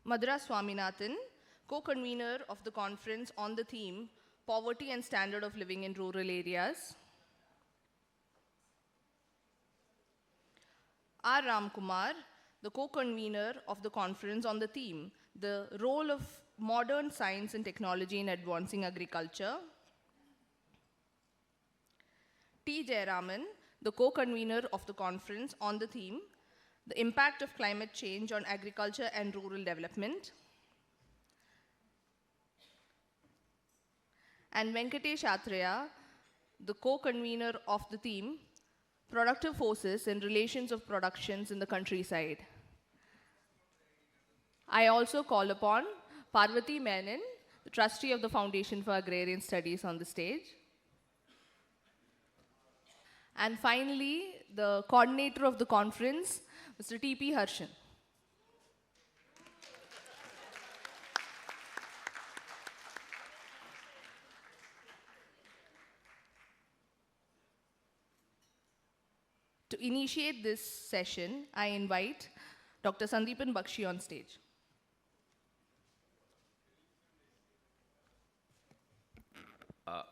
Madhura Swaminathan, co-convener of the conference on the theme Poverty and Standard of Living in Rural Areas. R. Ramkumar, the co-convener of the conference on the theme The Role of Modern Science and Technology in Advancing Agriculture. T. Jayaraman, the co-convener of the conference on the theme The Impact of Climate Change on Agriculture and Rural Development. And Venkatesh Atreya, the co-convener of the theme Productive Forces and Relations of Productions in the Countryside. I also call upon Parvati Menon, the trustee of the Foundation for Agrarian Studies, on the stage. And finally, the coordinator of the conference, Mr. T.P. Harshan. To initiate this session, I invite Dr. Sandeepan Bakshi on stage.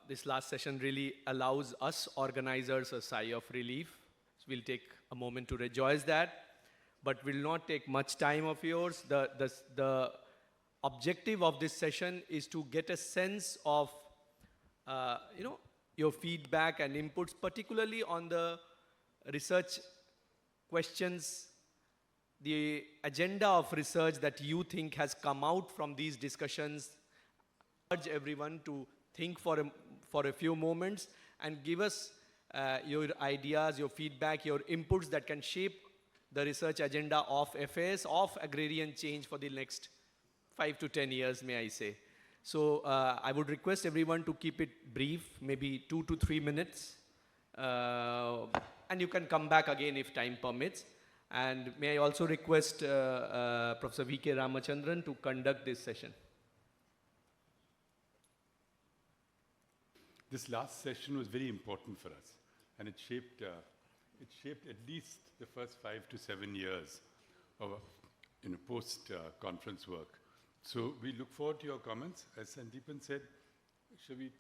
This last session really allows us organizers a sigh of relief. So we'll take a moment to rejoice that, but will not take much time of yours. The objective of this session is to get a sense of your feedback and inputs, particularly on the research questions, the agenda of research that you think has come out from these discussions. I urge everyone to think for a few moments and give us your ideas, your feedback, your inputs that can shape the research agenda of FAS, of Agrarian Change for the next 5 to 10 years, may I say. So I would request everyone to keep it brief, maybe 2 to 3 minutes. And you can come back again if time permits. And may I also request Professor V.K. Ramachandran to conduct this session. This last session was very important for us, and it shaped at least the first 5 to 7 years of post-conference work. So we look forward to your comments. As Sandeepan said, shall we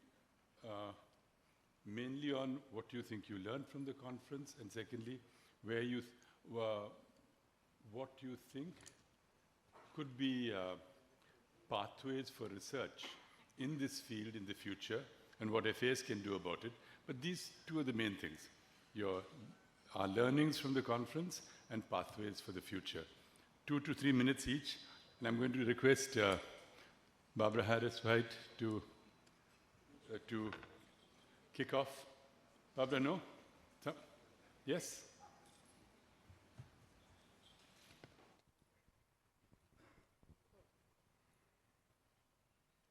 mainly on what you think you learned from the conference, and secondly, what you think could be pathways for research in this field in the future, and what FAS can do about it. But these two are the main things: our learnings from the conference and pathways for the future. 2 to 3 minutes each, and I'm going to request Barbara Harris-White to kick off. Barbara, no? Yes?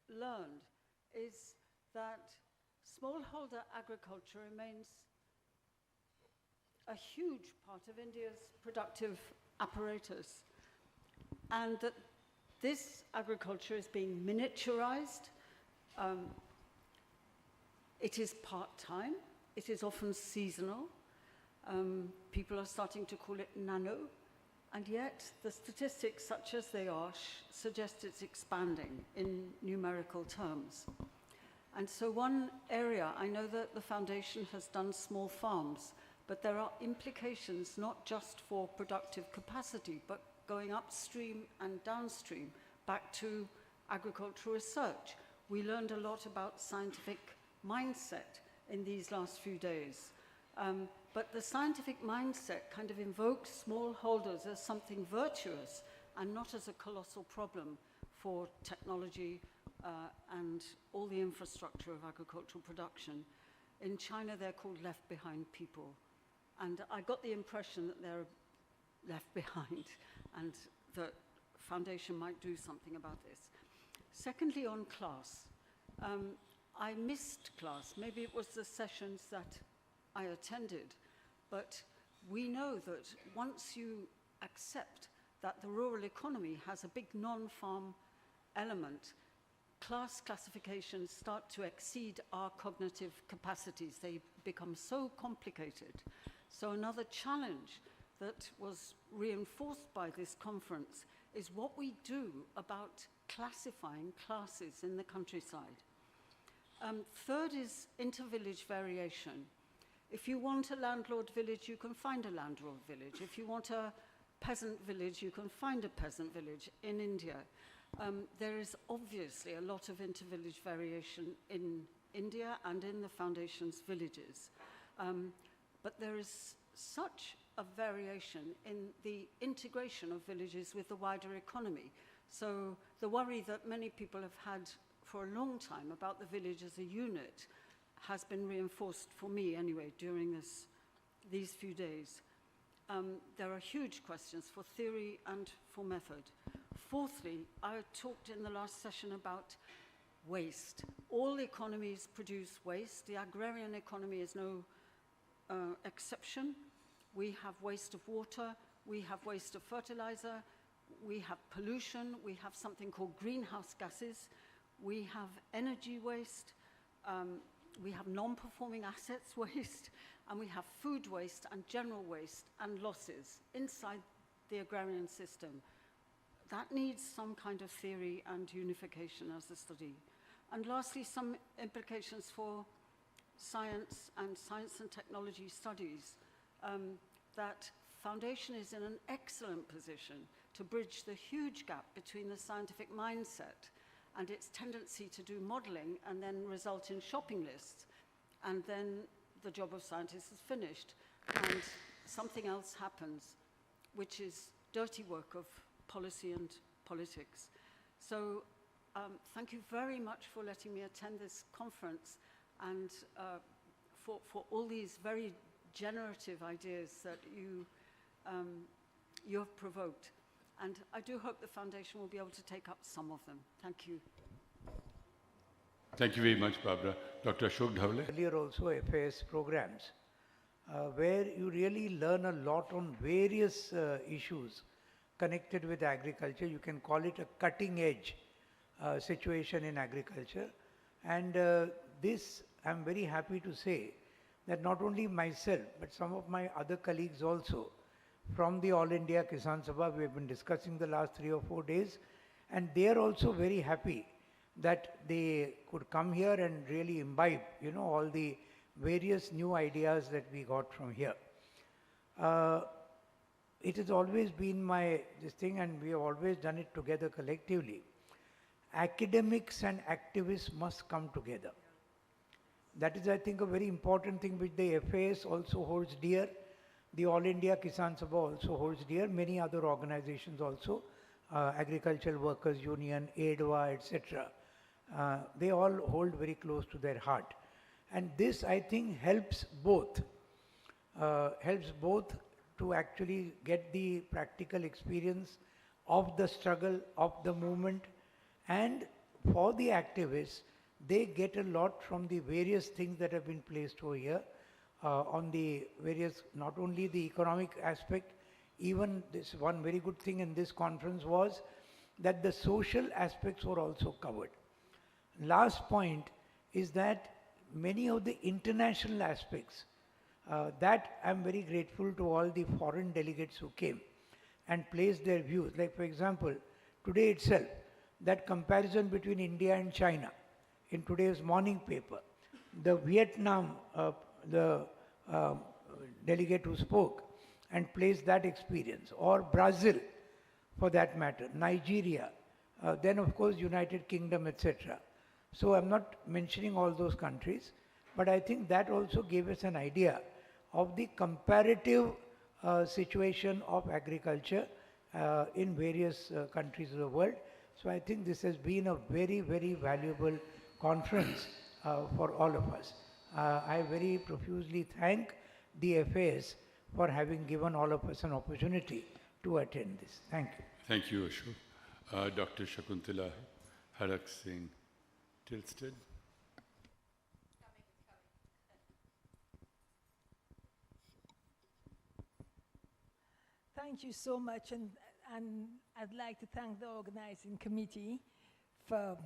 Learned is that smallholder agriculture remains a huge part of India's productive apparatus, and that this agriculture is being miniaturized. It is part-time, it is often seasonal. People are starting to call it nano, and yet the statistics, such as they are, suggest it's expanding in numerical terms. And so one area, I know that the foundation has done small farms, but there are implications not just for productive capacity, but going upstream and downstream, back to agricultural research. We learned a lot about scientific mindset in these last few days. But the scientific mindset kind of invokes smallholders as something virtuous and not as a colossal problem for technology and all the infrastructure of agricultural production. In China, they're called left behind people. And I got the impression that they're left behind and the foundation might do something about this. Secondly, on class. I missed class. Maybe it was the sessions that I attended. But we know that once you accept that the rural economy has a big non-farm element, class classifications start to exceed our cognitive capacities. They become so complicated. So another challenge that was reinforced by this conference is what we do about classifying classes in the countryside. Third is inter-village variation. If you want a landlord village, you can find a landlord village. If you want a peasant village, you can find a peasant village in India. There is obviously a lot of inter-village variation in India and in the Foundation's villages. But there is such a variation in the integration of villages with the wider economy. So the worry that many people have had for a long time about the village as a unit has been reinforced for me anyway during these few days. There are huge questions for theory and for method. Fourthly, I talked in the last session about waste. All economies produce waste. The agrarian economy is no exception. We have waste of water, we have waste of fertilizer, we have pollution, we have something called greenhouse gases, we have energy waste, we have non-performing assets waste, and we have food waste and general waste and losses inside the agrarian system. That needs some kind of theory and unification as a study. And lastly, some implications for science and technology studies. That Foundation is in an excellent position to bridge the huge gap between the scientific mindset and its tendency to do modeling and then result in shopping lists. And then the job of scientists is finished. And something else happens, which is dirty work of policy and politics. So thank you very much for letting me attend this conference and for all these very generative ideas that you have provoked. And I do hope the Foundation will be able to take up some of them. Thank you. Thank you very much, Barbara. Dr. Ashok Dhawale. Earlier also FAS programs, where you really learn a lot on various issues connected with agriculture. You can call it a cutting edge situation in agriculture. And this, I'm very happy to say, that not only myself, but some of my other colleagues also, from the All India Kisan Sabha, we have been discussing the last 3 or 4 days, and they are also very happy that they could come here and really imbibe, you know, all the various new ideas that we got from here. It has always been this thing, and we have always done it together collectively. Academics and activists must come together. That is, I think, a very important thing which the FAS also holds dear. The All India Kisan Sabha also holds dear. Many other organizations also, Agricultural Workers Union, AIDWA, etc. They all hold very close to their heart. And this, I think, helps both to actually get the practical experience of the struggle, of the movement, and for the activists, they get a lot from the various things that have been placed over here on the various, not only the economic aspect, even this one very good thing in this conference was that the social aspects were also covered. Last point is that many of the international aspects, that I'm very grateful to all the foreign delegates who came and placed their views. Like for example, today itself, that comparison between India and China, in today's morning paper, the Vietnam, the delegate who spoke and placed that experience, or Brazil for that matter, Nigeria, then of course United Kingdom, etc. So I'm not mentioning all those countries, but I think that also gave us an idea of the comparative situation of agriculture in various countries of the world. So I think this has been a very, very valuable conference for all of us. I very profusely thank the FAS for having given all of us an opportunity to attend this. Thank you. Thank you, Ashok. Dr. Shakuntala Harak Singh Tilsted. Thank you so much, and I'd like to thank the organizing committee for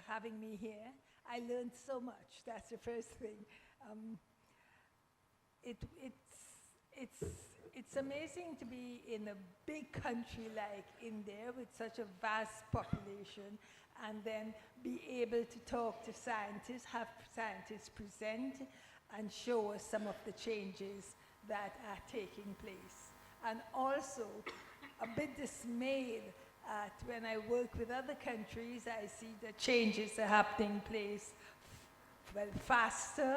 having me here. I learned so much. That's the first thing. it's amazing to be in a big country like India with such a vast population and then be able to talk to scientists, have scientists present and show us some of the changes that are taking place. And also a bit dismayed at when I work with other countries, I see that changes are happening place faster,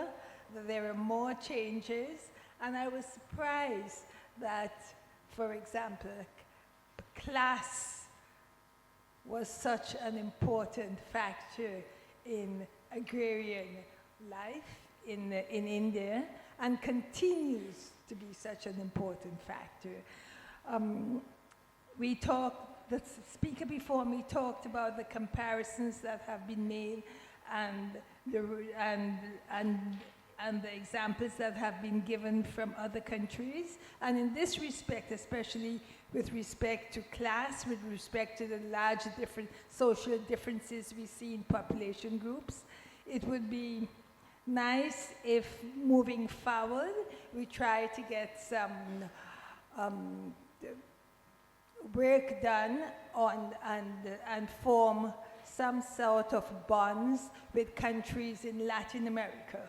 that there are more changes, and I was surprised that, for example, class was such an important factor in agrarian life in India and continues to be such an important factor. The speaker before me talked about the comparisons that have been made and the examples that have been given from other countries. And in this respect, especially with respect to class, with respect to the large social differences we see in population groups, it would be nice if moving forward, we try to get some work done on and form some sort of bonds with countries in Latin America.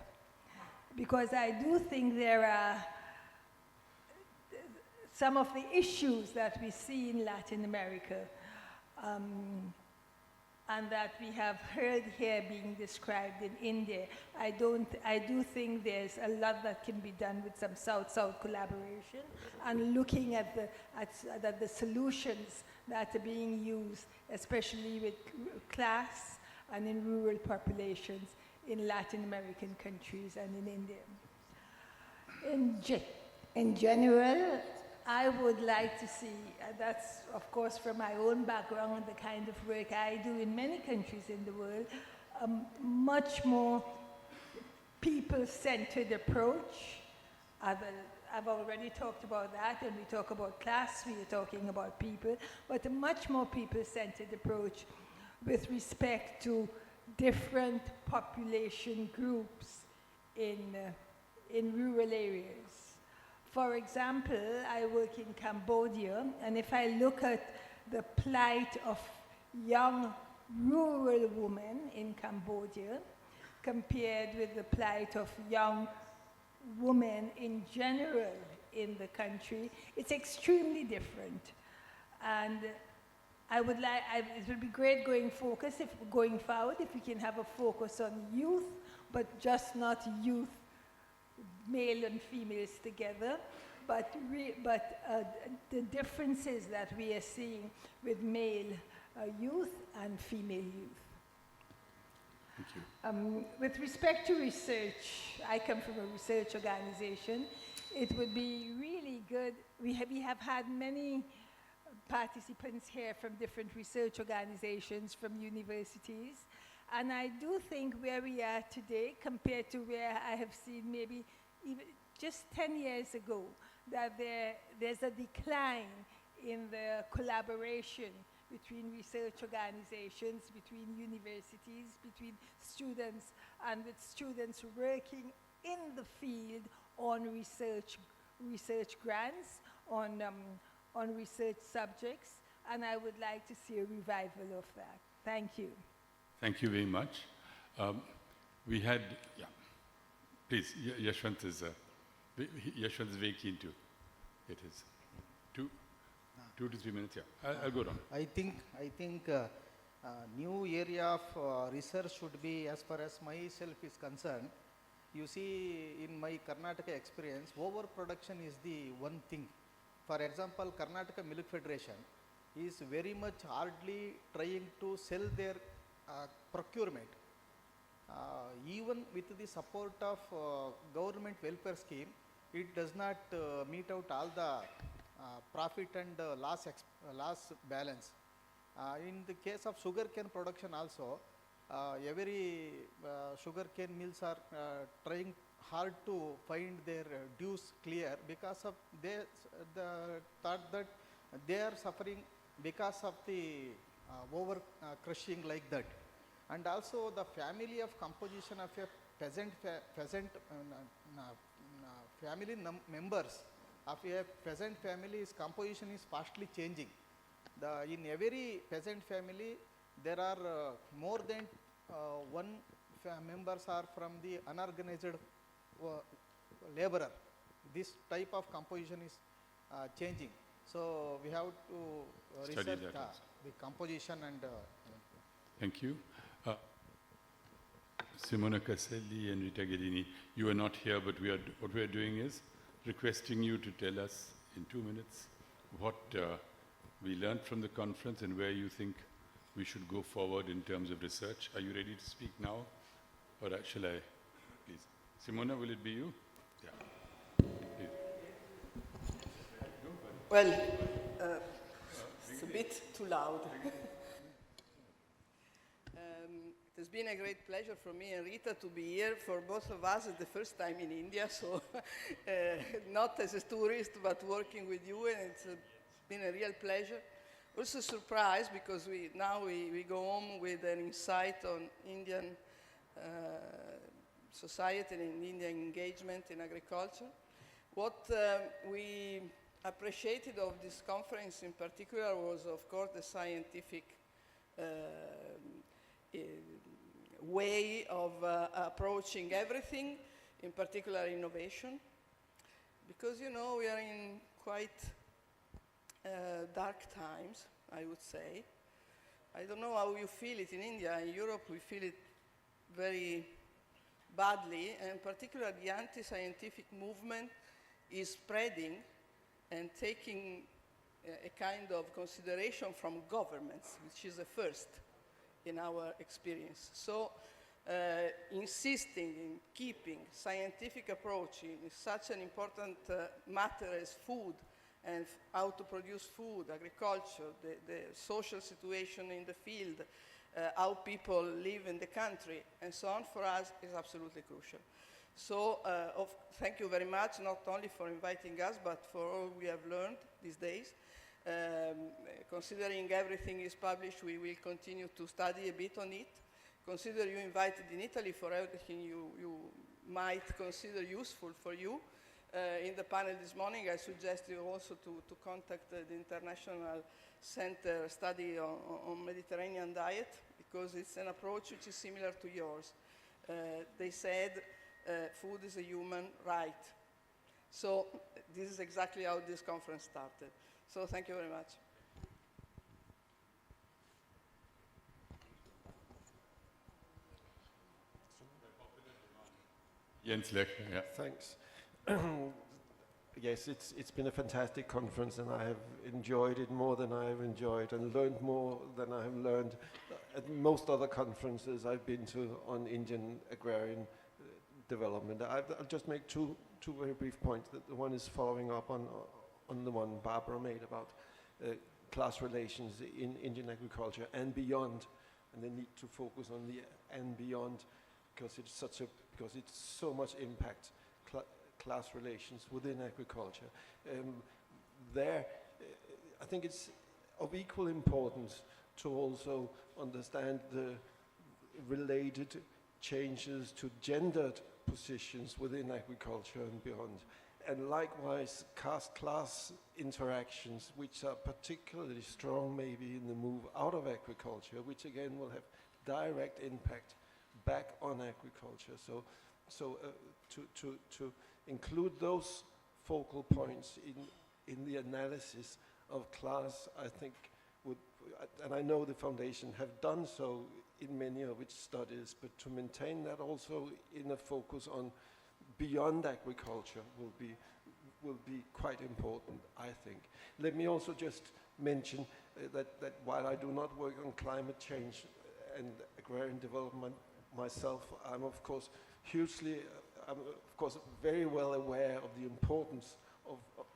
Because I do think there are some of the issues that we see in Latin America and that we have heard here being described in India. I do think there's a lot that can be done with some South-South collaboration and looking at the solutions that are being used, especially with class and in rural populations in Latin American countries and in India. In general, I would like to see, that's of course from my own background and the kind of work I do in many countries in the world, a much more people-centered approach. I've already talked about that. When we talk about class, we are talking about people, but a much more people-centered approach with respect to different population groups in rural areas. For example, I work in Cambodia, and if I look at the plight of young rural women in Cambodia compared with the plight of young women in general in the country, it's extremely different. And it would be great going forward if we can have a focus on youth, but just not youth, male and females together, but the differences that we are seeing with male youth and female youth. Thank you. With respect to research, I come from a research organization. It would be really good. We have had many participants here from different research organizations, from universities, and I do think where we are today compared to where I have seen maybe even just 10 years ago, that there's a decline in the collaboration between research organizations, between universities, between students, and with students working in the field on research grants, on research subjects, and I would like to see a revival of that. Thank you. Thank you very much. We had, yeah, please, Yashwant is very keen to get his 2 to 3 minutes. Yeah, I'll go down. I think new area of research should be, as far as myself is concerned. You see, in my Karnataka experience, overproduction is the one thing. For example, Karnataka Milk Federation is very much hardly trying to sell their procurement. Even with the support of government welfare scheme, it does not meet out all the profit and loss balance. In the case of sugarcane production also, every sugarcane mills are trying hard to find their dues clear because of the thought that they are suffering because of the over crushing like that. And also the family of composition of a peasant family members of a peasant family's composition is fastly changing. In every peasant family, there are more than one members are from the unorganized laborer. This type of composition is changing. So we have to Study research that also. the composition and Thank you. Simona Caselli and Rita Ghedini, you are not here, but what we are doing is requesting you to tell us in 2 minutes what we learned from the conference and where you think we should go forward in terms of research. Are you ready to speak now? Or shall I? Please. Simona, will it be you? Yeah. Please. Well, it's a bit too loud. It has been a great pleasure for me and Rita to be here. For both of us, it's the first time in India, so not as a tourist, but working with you, and it's been a real pleasure. Also surprised because now we go home with an insight on Indian society and Indian engagement in agriculture. What we appreciated of this conference in particular was, of course, the scientific way of approaching everything, in particular innovation. Because, you know, we are in quite dark times, I would say. I don't know how you feel it in India. In Europe, we feel it very badly, and particularly the anti-scientific movement is spreading and taking a kind of consideration from governments, which is a first in our experience. So insisting in keeping scientific approach in such an important matter as food and how to produce food, agriculture, the social situation in the field, how people live in the country, and so on, for us is absolutely crucial. So thank you very much, not only for inviting us, but for all we have learned these days. Considering everything is published, we will continue to study a bit on it. Consider you invited in Italy for everything you might consider useful for you. In the panel this morning, I suggest you also to contact the International Center Study on Mediterranean Diet, because it's an approach which is similar to yours. They said food is a human right. So this is exactly how this conference started. So thank you very much. Jens Lech, yeah. Thanks. Yes, it's been a fantastic conference, and I have enjoyed it more than I have enjoyed, and learned more than I have learned at most other conferences I've been to on Indian agrarian development. I'll just make two very brief points. The one is following up on the one Barbara made about class relations in Indian agriculture and beyond, and the need to focus on the and beyond, because it's so much impact class relations within agriculture. I think it's of equal importance to also understand the related changes to gendered positions within agriculture and beyond. And likewise, caste-class interactions, which are particularly strong maybe in the move out of agriculture, which again will have direct impact back on agriculture. So to include those focal points in the analysis of class, I think would, and I know the foundation have done so in many of its studies, but to maintain that also in a focus on beyond agriculture will be quite important, I think. Let me also just mention that while I do not work on climate change and agrarian development myself, I'm of course very well aware of the importance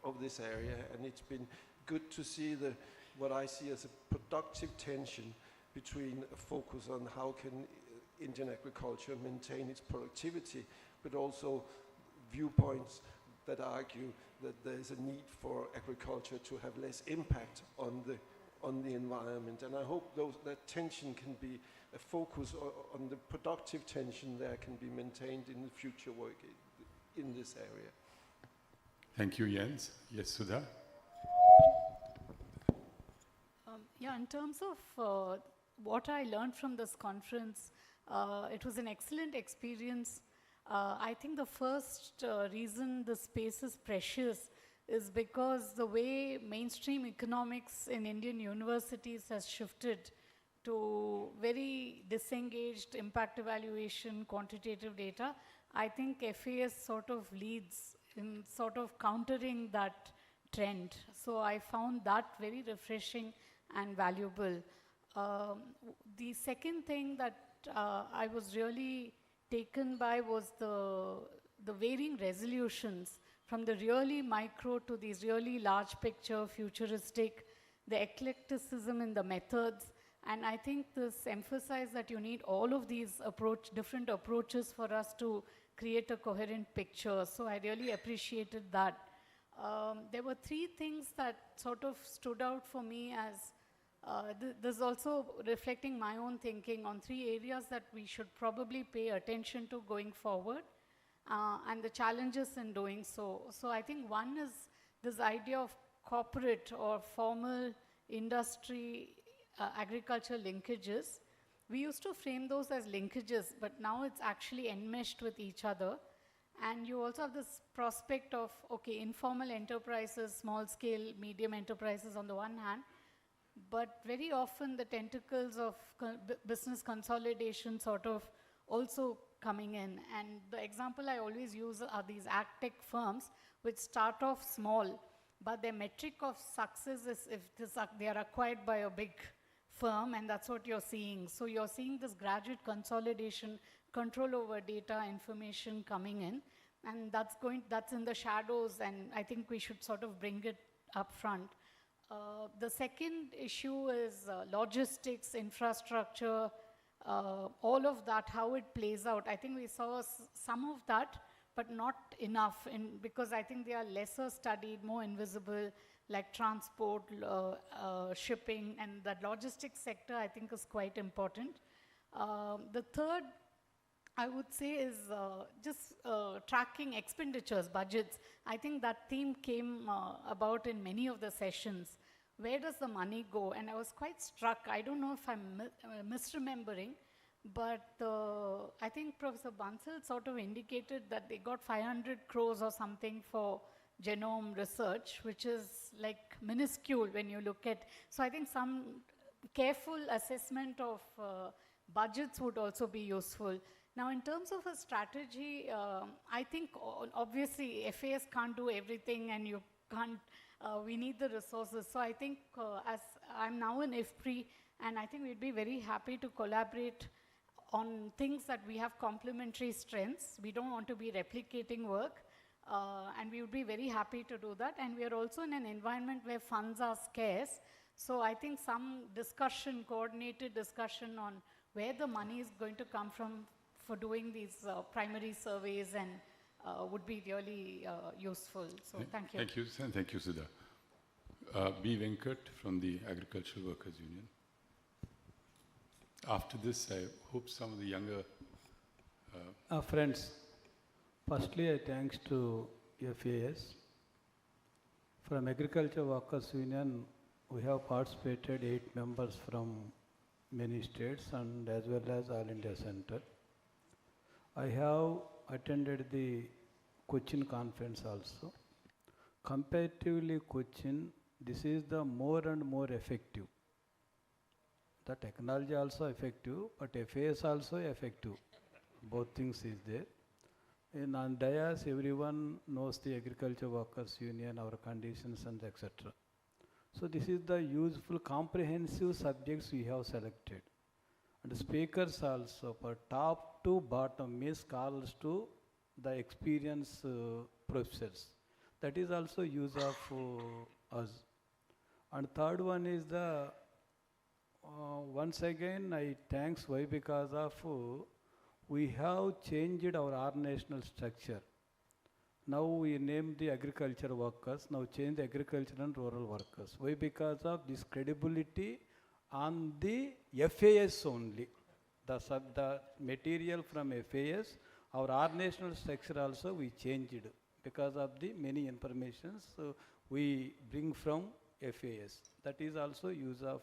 of this area, and it's been good to see what I see as a productive tension between a focus on how can Indian agriculture maintain its productivity, but also viewpoints that argue that there is a need for agriculture to have less impact on the environment. And I hope that tension can be a focus on the productive tension there can be maintained in the future work in this area. Thank you, Jens. Yes, Sudha? Yeah, in terms of what I learned from this conference, it was an excellent experience. I think the first reason the space is precious is because the way mainstream economics in Indian universities has shifted to very disengaged impact evaluation, quantitative data. I think FAS sort of leads in sort of countering that trend. So I found that very refreshing and valuable. The second thing that I was really taken by was the varying resolutions from the really micro to these really large picture, futuristic, the eclecticism in the methods. And I think this emphasized that you need all of these different approaches for us to create a coherent picture. So I really appreciated that. There were three things that sort of stood out for me as this is also reflecting my own thinking on three areas that we should probably pay attention to going forward and the challenges in doing so. So I think one is this idea of corporate or formal industry agriculture linkages. We used to frame those as linkages, but now it's actually enmeshed with each other. And you also have this prospect of, okay, informal enterprises, small scale, medium enterprises on the one hand, but very often the tentacles of business consolidation sort of also coming in. And the example I always use are these ag-tech firms which start off small, but their metric of success is if they are acquired by a big firm, and that's what you're seeing. So you're seeing this graduate consolidation, control over data, information coming in, and that's in the shadows, and I think we should sort of bring it up front. The second issue is logistics, infrastructure, all of that, how it plays out. I think we saw some of that, but not enough, because I think they are lesser studied, more invisible, like transport, shipping, and the logistics sector, I think, is quite important. The third, I would say, is just tracking expenditures, budgets. I think that theme came about in many of the sessions. Where does the money go? And I was quite struck. I don't know if I'm misremembering, but I think Professor Bansal sort of indicated that they got 500 crores or something for genome research, which is like minuscule when you look at. So I think some careful assessment of budgets would also be useful. Now, in terms of a strategy, I think obviously FAS can't do everything, and you can't, we need the resources. So I think as I'm now in IFPRI, and I think we'd be very happy to collaborate on things that we have complementary strengths. We don't want to be replicating work, and we would be very happy to do that. And we are also in an environment where funds are scarce. So I think some discussion, coordinated discussion on where the money is going to come from for doing these primary surveys and would be really useful. So thank you. Thank you, and thank you, Sudha. B. Venkat from the Agricultural Workers Union. After this, I hope some of the younger... Friends, firstly, I thanks to FAS. From Agriculture Workers Union, we have participated 8 members from many states and as well as All India Center. I have attended the Cochin conference also. Comparatively Cochin, this is the more and more effective. The technology also effective, but FAS also effective. Both things is there. And on dais, everyone knows the Agriculture Workers Union, our conditions and etc. So this is the useful, comprehensive subjects we have selected. And speakers also, for top to bottom, means scholars to the experienced professors. That is also use of us. And third one is the, once again, I thanks why because of we have changed our organizational structure. Now we name the agriculture workers, now change the agriculture and rural workers. Why? Because of this credibility on the FAS only. The material from FAS, our organizational structure also we changed because of the many informations we bring from FAS. That is also use of.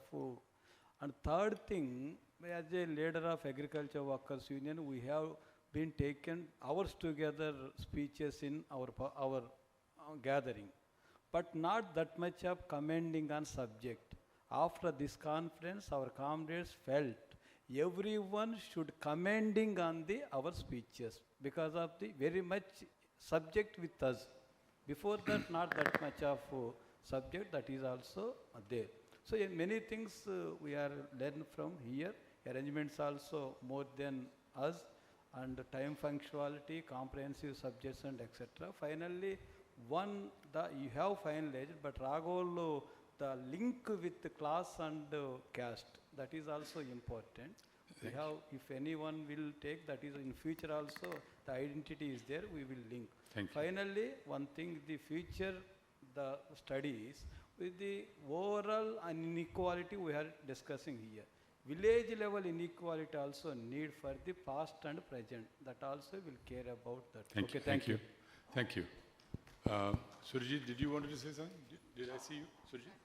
And third thing, as a leader of Agriculture Workers Union, we have been taken hours together speeches in our gathering, but not that much of commenting on subject. After this conference, our comrades felt everyone should commenting on our speeches because of the very much subject with us. Before that, not that much of subject, that is also there. So many things we are learn from here. Arrangements also more than us, and time punctuality, comprehensive subjects and etc. Finally, you have finalized, but Ragol, the link with the class and caste, that is also important. We have, if anyone will take, that is in future also, the identity is there, we will link. Thank you. Finally, one thing, the future, the studies, with the overall inequality we are discussing here. Village level inequality also need for the past and present. That also will care about that. Thank you. Thank you. Thank you. Surjit, did you want to say something? Did I see you, Surjit?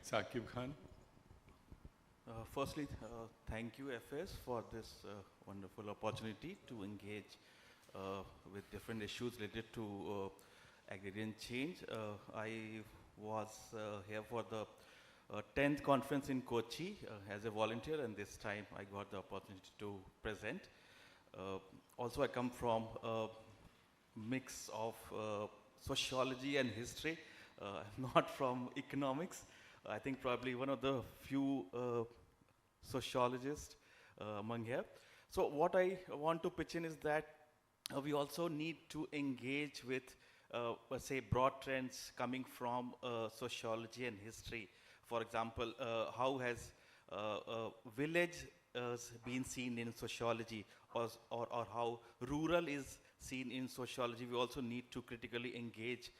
Saqib Khan. Firstly, thank you, FS, for this wonderful opportunity to engage with different issues related to agrarian change. I was here for the 10th conference in Kochi as a volunteer, and this time I got the opportunity to present. Also, I come from a mix of sociology and history, not from economics. I think probably one of the few sociologists among here. So what I want to pitch in is that we also need to engage with, let's say, broad trends coming from sociology and history. For example, how has village been seen in sociology, or how rural is seen in sociology? We also need to critically engage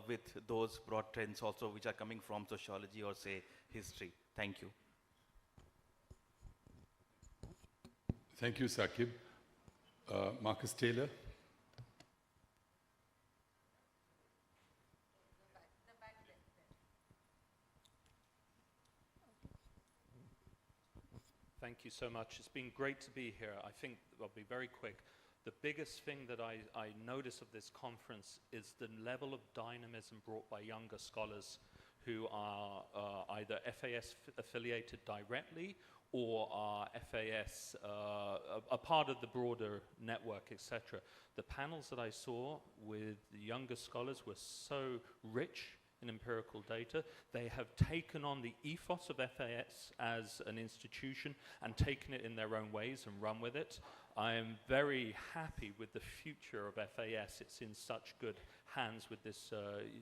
with those broad trends also, which are coming from sociology or, say, history. Thank you. Thank you, Saqib. Marcus Taylor. Thank you so much. It's been great to be here. I think I'll be very quick. The biggest thing that I notice of this conference is the level of dynamism brought by younger scholars who are either FAS affiliated directly or are FAS, a part of the broader network, etc. The panels that I saw with the younger scholars were so rich in empirical data. They have taken on the ethos of FAS as an institution and taken it in their own ways and run with it. I am very happy with the future of FAS. It's in such good hands with this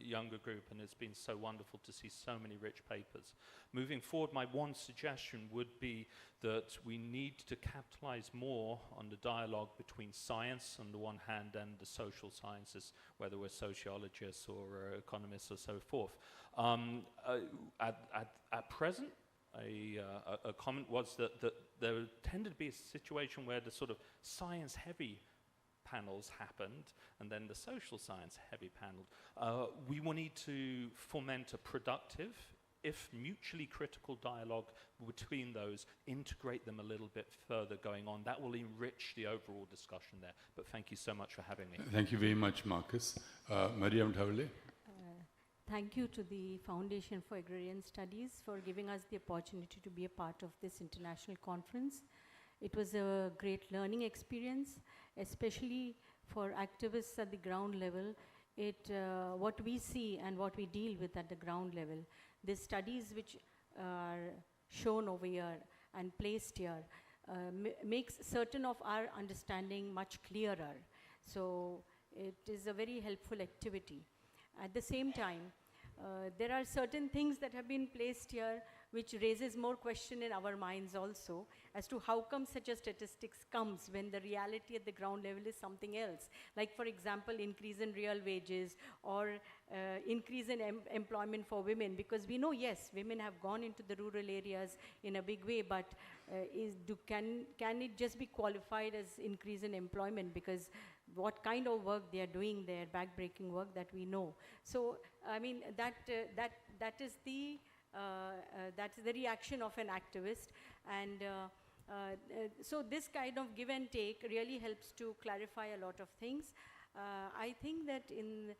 younger group, and it's been so wonderful to see so many rich papers. Moving forward, my one suggestion would be that we need to capitalize more on the dialogue between science on the one hand and the social sciences, whether we're sociologists or economists or so forth. At present, a comment was that there tended to be a situation where the sort of science-heavy panels happened, and then the social science-heavy panel. We will need to foment a productive, if mutually critical dialogue between those, integrate them a little bit further going on. That will enrich the overall discussion there. But thank you so much for having me. Thank you very much, Marcus. Mariam Dhawale. Thank you to the Foundation for Agrarian Studies for giving us the opportunity to be a part of this international conference. It was a great learning experience, especially for activists at the ground level. What we see and what we deal with at the ground level, the studies which are shown over here and placed here makes certain of our understanding much clearer. So it is a very helpful activity. At the same time, there are certain things that have been placed here which raises more question in our minds also as to how come such a statistics comes when the reality at the ground level is something else. Like for example, increase in real wages or increase in employment for women, because we know, yes, women have gone into the rural areas in a big way, but can it just be qualified as increase in employment? Because what kind of work they are doing there, backbreaking work that we know. So, I mean, that is the reaction of an activist. And so this kind of give and take really helps to clarify a lot of things. I think that in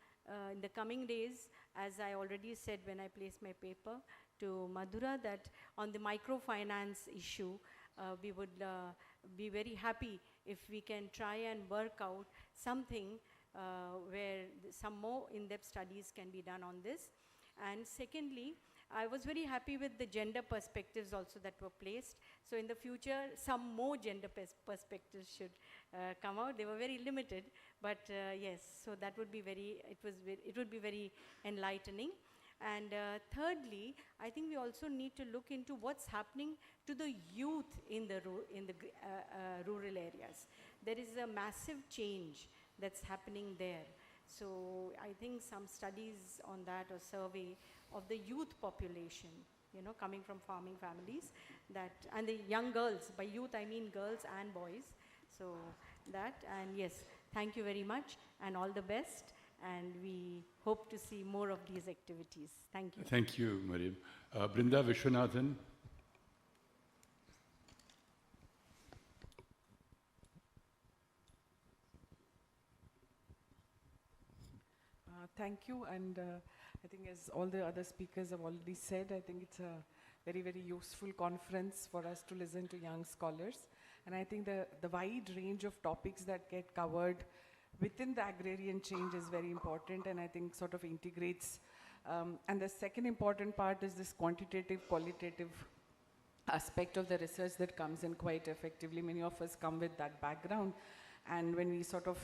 the coming days, as I already said when I placed my paper to Madhura, that on the microfinance issue, we would be very happy if we can try and work out something where some more in-depth studies can be done on this. And secondly, I was very happy with the gender perspectives also that were placed. So in the future, some more gender perspectives should come out. They were very limited, but yes, so that would be it would be very enlightening. And thirdly, I think we also need to look into what's happening to the youth in the rural areas. There is a massive change that's happening there. So I think some studies on that, or survey of the youth population, you know, coming from farming families, and the young girls, by youth I mean girls and boys. So that, and yes, thank you very much and all the best. And we hope to see more of these activities. Thank you. Thank you, Mariam. Brinda Vishwanathan. Thank you, and I think as all the other speakers have already said, I think it's a very, very useful conference for us to listen to young scholars. And I think the wide range of topics that get covered within the agrarian change is very important, and I think sort of integrates. And the second important part is this quantitative, qualitative aspect of the research that comes in quite effectively. Many of us come with that background, and when we sort of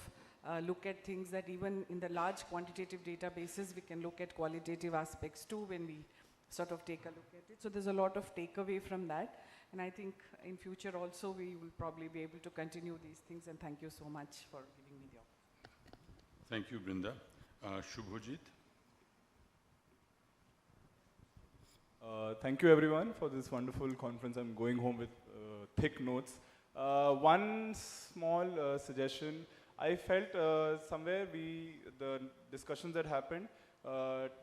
look at things that even in the large quantitative databases, we can look at qualitative aspects too when we sort of take a look at it. So there's a lot of takeaway from that. And I think in future also we will probably be able to continue these things. And thank you so much for giving me the opportunity. Thank you, Brinda. Shubhojit. Thank you everyone for this wonderful conference. I'm going home with thick notes. One small suggestion. I felt somewhere the discussions that happened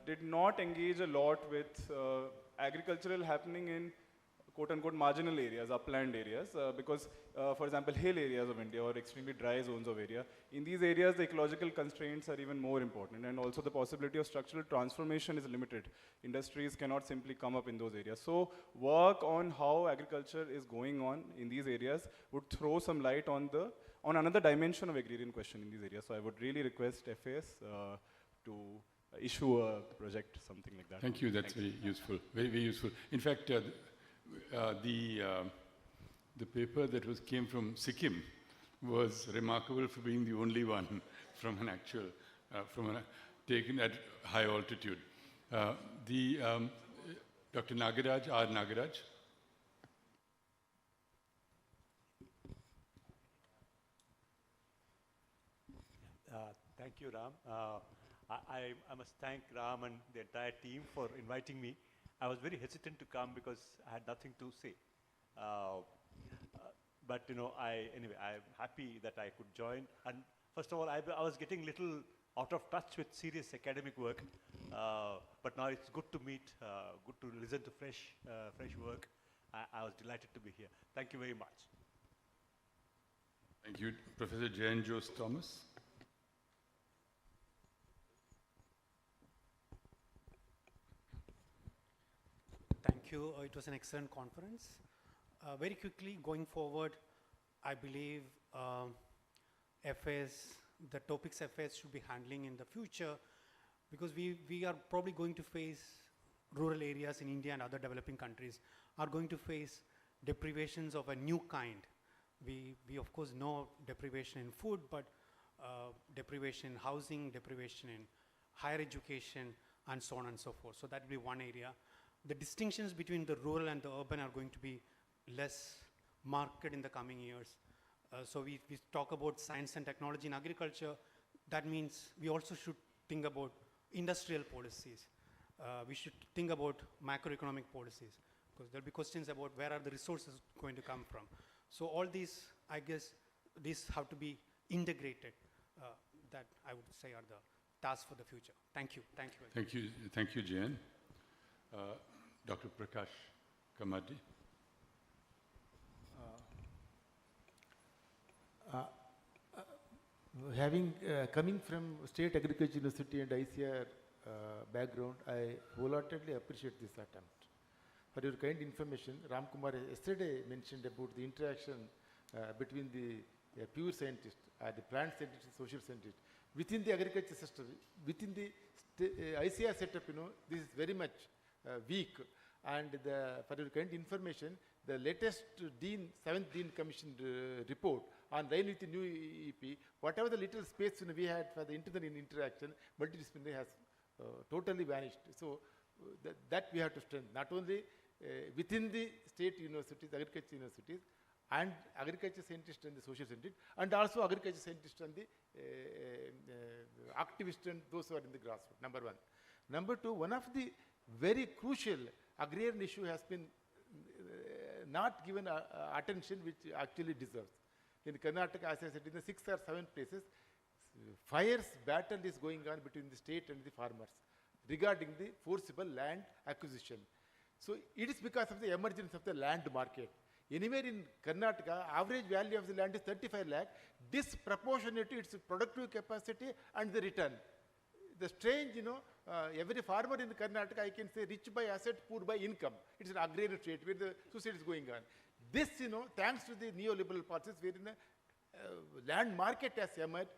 did not engage a lot with agricultural happening in quote-unquote marginal areas, upland areas, because, for example, hill areas of India or extremely dry zones of area, in these areas the ecological constraints are even more important, and also the possibility of structural transformation is limited. Industries cannot simply come up in those areas. So work on how agriculture is going on in these areas would throw some light on another dimension of agrarian question in these areas. So I would really request FAS to issue a project, something like that. Thank you, that's very useful, very, very useful. In fact, the paper that came from Sikkim was remarkable for being the only one from an actual, taken at high altitude. Dr. Nagaraj, R. Nagaraj. Thank you, Ram. I must thank Ram and the entire team for inviting me. I was very hesitant to come because I had nothing to say. But you know, anyway, I'm happy that I could join. And first of all, I was getting a little out of touch with serious academic work. But now it's good to meet, good to listen to fresh work. I was delighted to be here. Thank you very much. Thank you. Professor Jane Jose Thomas. Thank you. It was an excellent conference. Very quickly, going forward, I believe the topics FAS should be handling in the future, because we are probably going to face rural areas in India and other developing countries are going to face deprivations of a new kind. We of course know deprivation in food, but deprivation in housing, deprivation in higher education, and so on and so forth. So that will be one area. the distinctions between the rural and the urban are going to be less marked in the coming years. So we talk about science and technology in agriculture. That means we also should think about industrial policies. We should think about macroeconomic policies, because there'll be questions about where are the resources going to come from. So all these, I guess, these have to be integrated. That I would say are the tasks for the future. Thank you. Thank you. Thank you, Jayan. Dr. Prakash Kamadi. Coming from State Agriculture University and ICR background, I wholeheartedly appreciate this attempt. For your kind information, Ram Kumar yesterday mentioned about the interaction between the pure scientist, the plant scientist, and social scientist. Within the agriculture system, within the ICR setup, this is very much weak. And for your kind information, the latest Dean, 7th Dean Commission report on line with the new EEP, whatever the little space we had for the internal interaction, multidisciplinary has totally vanished. So that we have to strengthen, not only within the state universities, agriculture universities, and agriculture scientists and the social scientists, and also agriculture scientists and the activists and those who are in the grassroots, number one. Number two, one of the very crucial agrarian issue has been not given attention which actually deserves. In Karnataka, as I said, in the 6 or 7 places, fierce battle is going on between the state and the farmers regarding the forcible land acquisition. So it is because of the emergence of the land market. Anywhere in Karnataka, average value of the land is 35 lakh, disproportionate to its productive capacity and the return. The strange, every farmer in Karnataka, I can say, rich by asset, poor by income. It's an agrarian state where the suicide is going on. This, thanks to the neoliberal policies, wherein land market has emerged,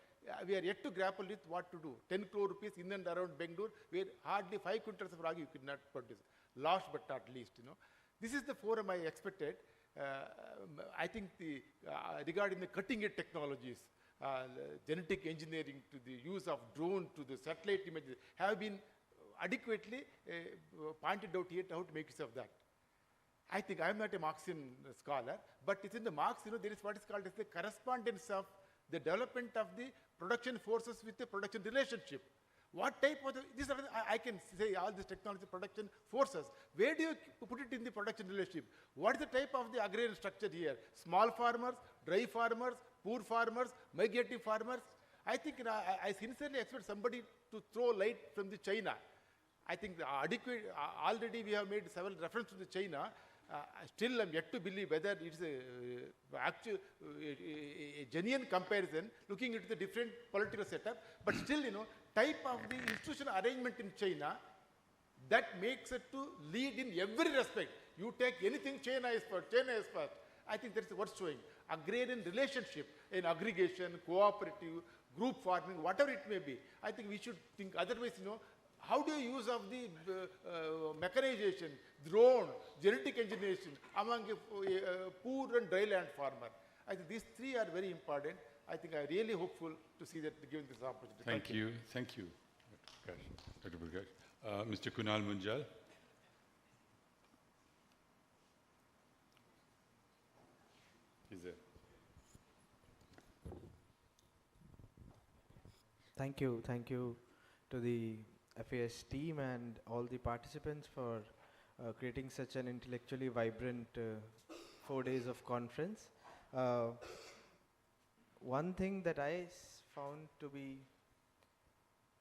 we are yet to grapple with what to do. 10 crore rupees in and around Bengaluru, where hardly 5 quintals of ragi you could not produce. Last but not least, This is the forum I expected. I think regarding the cutting-edge technologies, genetic engineering to the use of drone to the satellite images have been adequately pointed out here how to make use of that. I think I am not a Marxian scholar, but it's in the Marx, there is what is called as the correspondence of the development of the production forces with the production relationship. What type of, I can say all this technology production forces, where do you put it in the production relationship? What is the type of the agrarian structure here? Small farmers, dry farmers, poor farmers, migrating farmers? I think I sincerely expect somebody to throw light from the China. I think adequate, already we have made several references to the China. Still, I'm yet to believe whether it's a genuine comparison, looking at the different political setup. But still, type of the institutional arrangement in China that makes it to lead in every respect. You take anything, China is first, China is first. I think that's what's showing. Agrarian relationship in aggregation, cooperative, group farming, whatever it may be. I think we should think otherwise, how do you use of the mechanization, drone, genetic engineering among a poor and dry land farmer? I think these three are very important. I think I'm really hopeful to see that given this opportunity. Thank you. Thank you, Dr. Prakash. Mr. Kunal Munjal. Is there? Thank you to the FAS team and all the participants for creating such an intellectually vibrant 4 days of conference. One thing that I found to be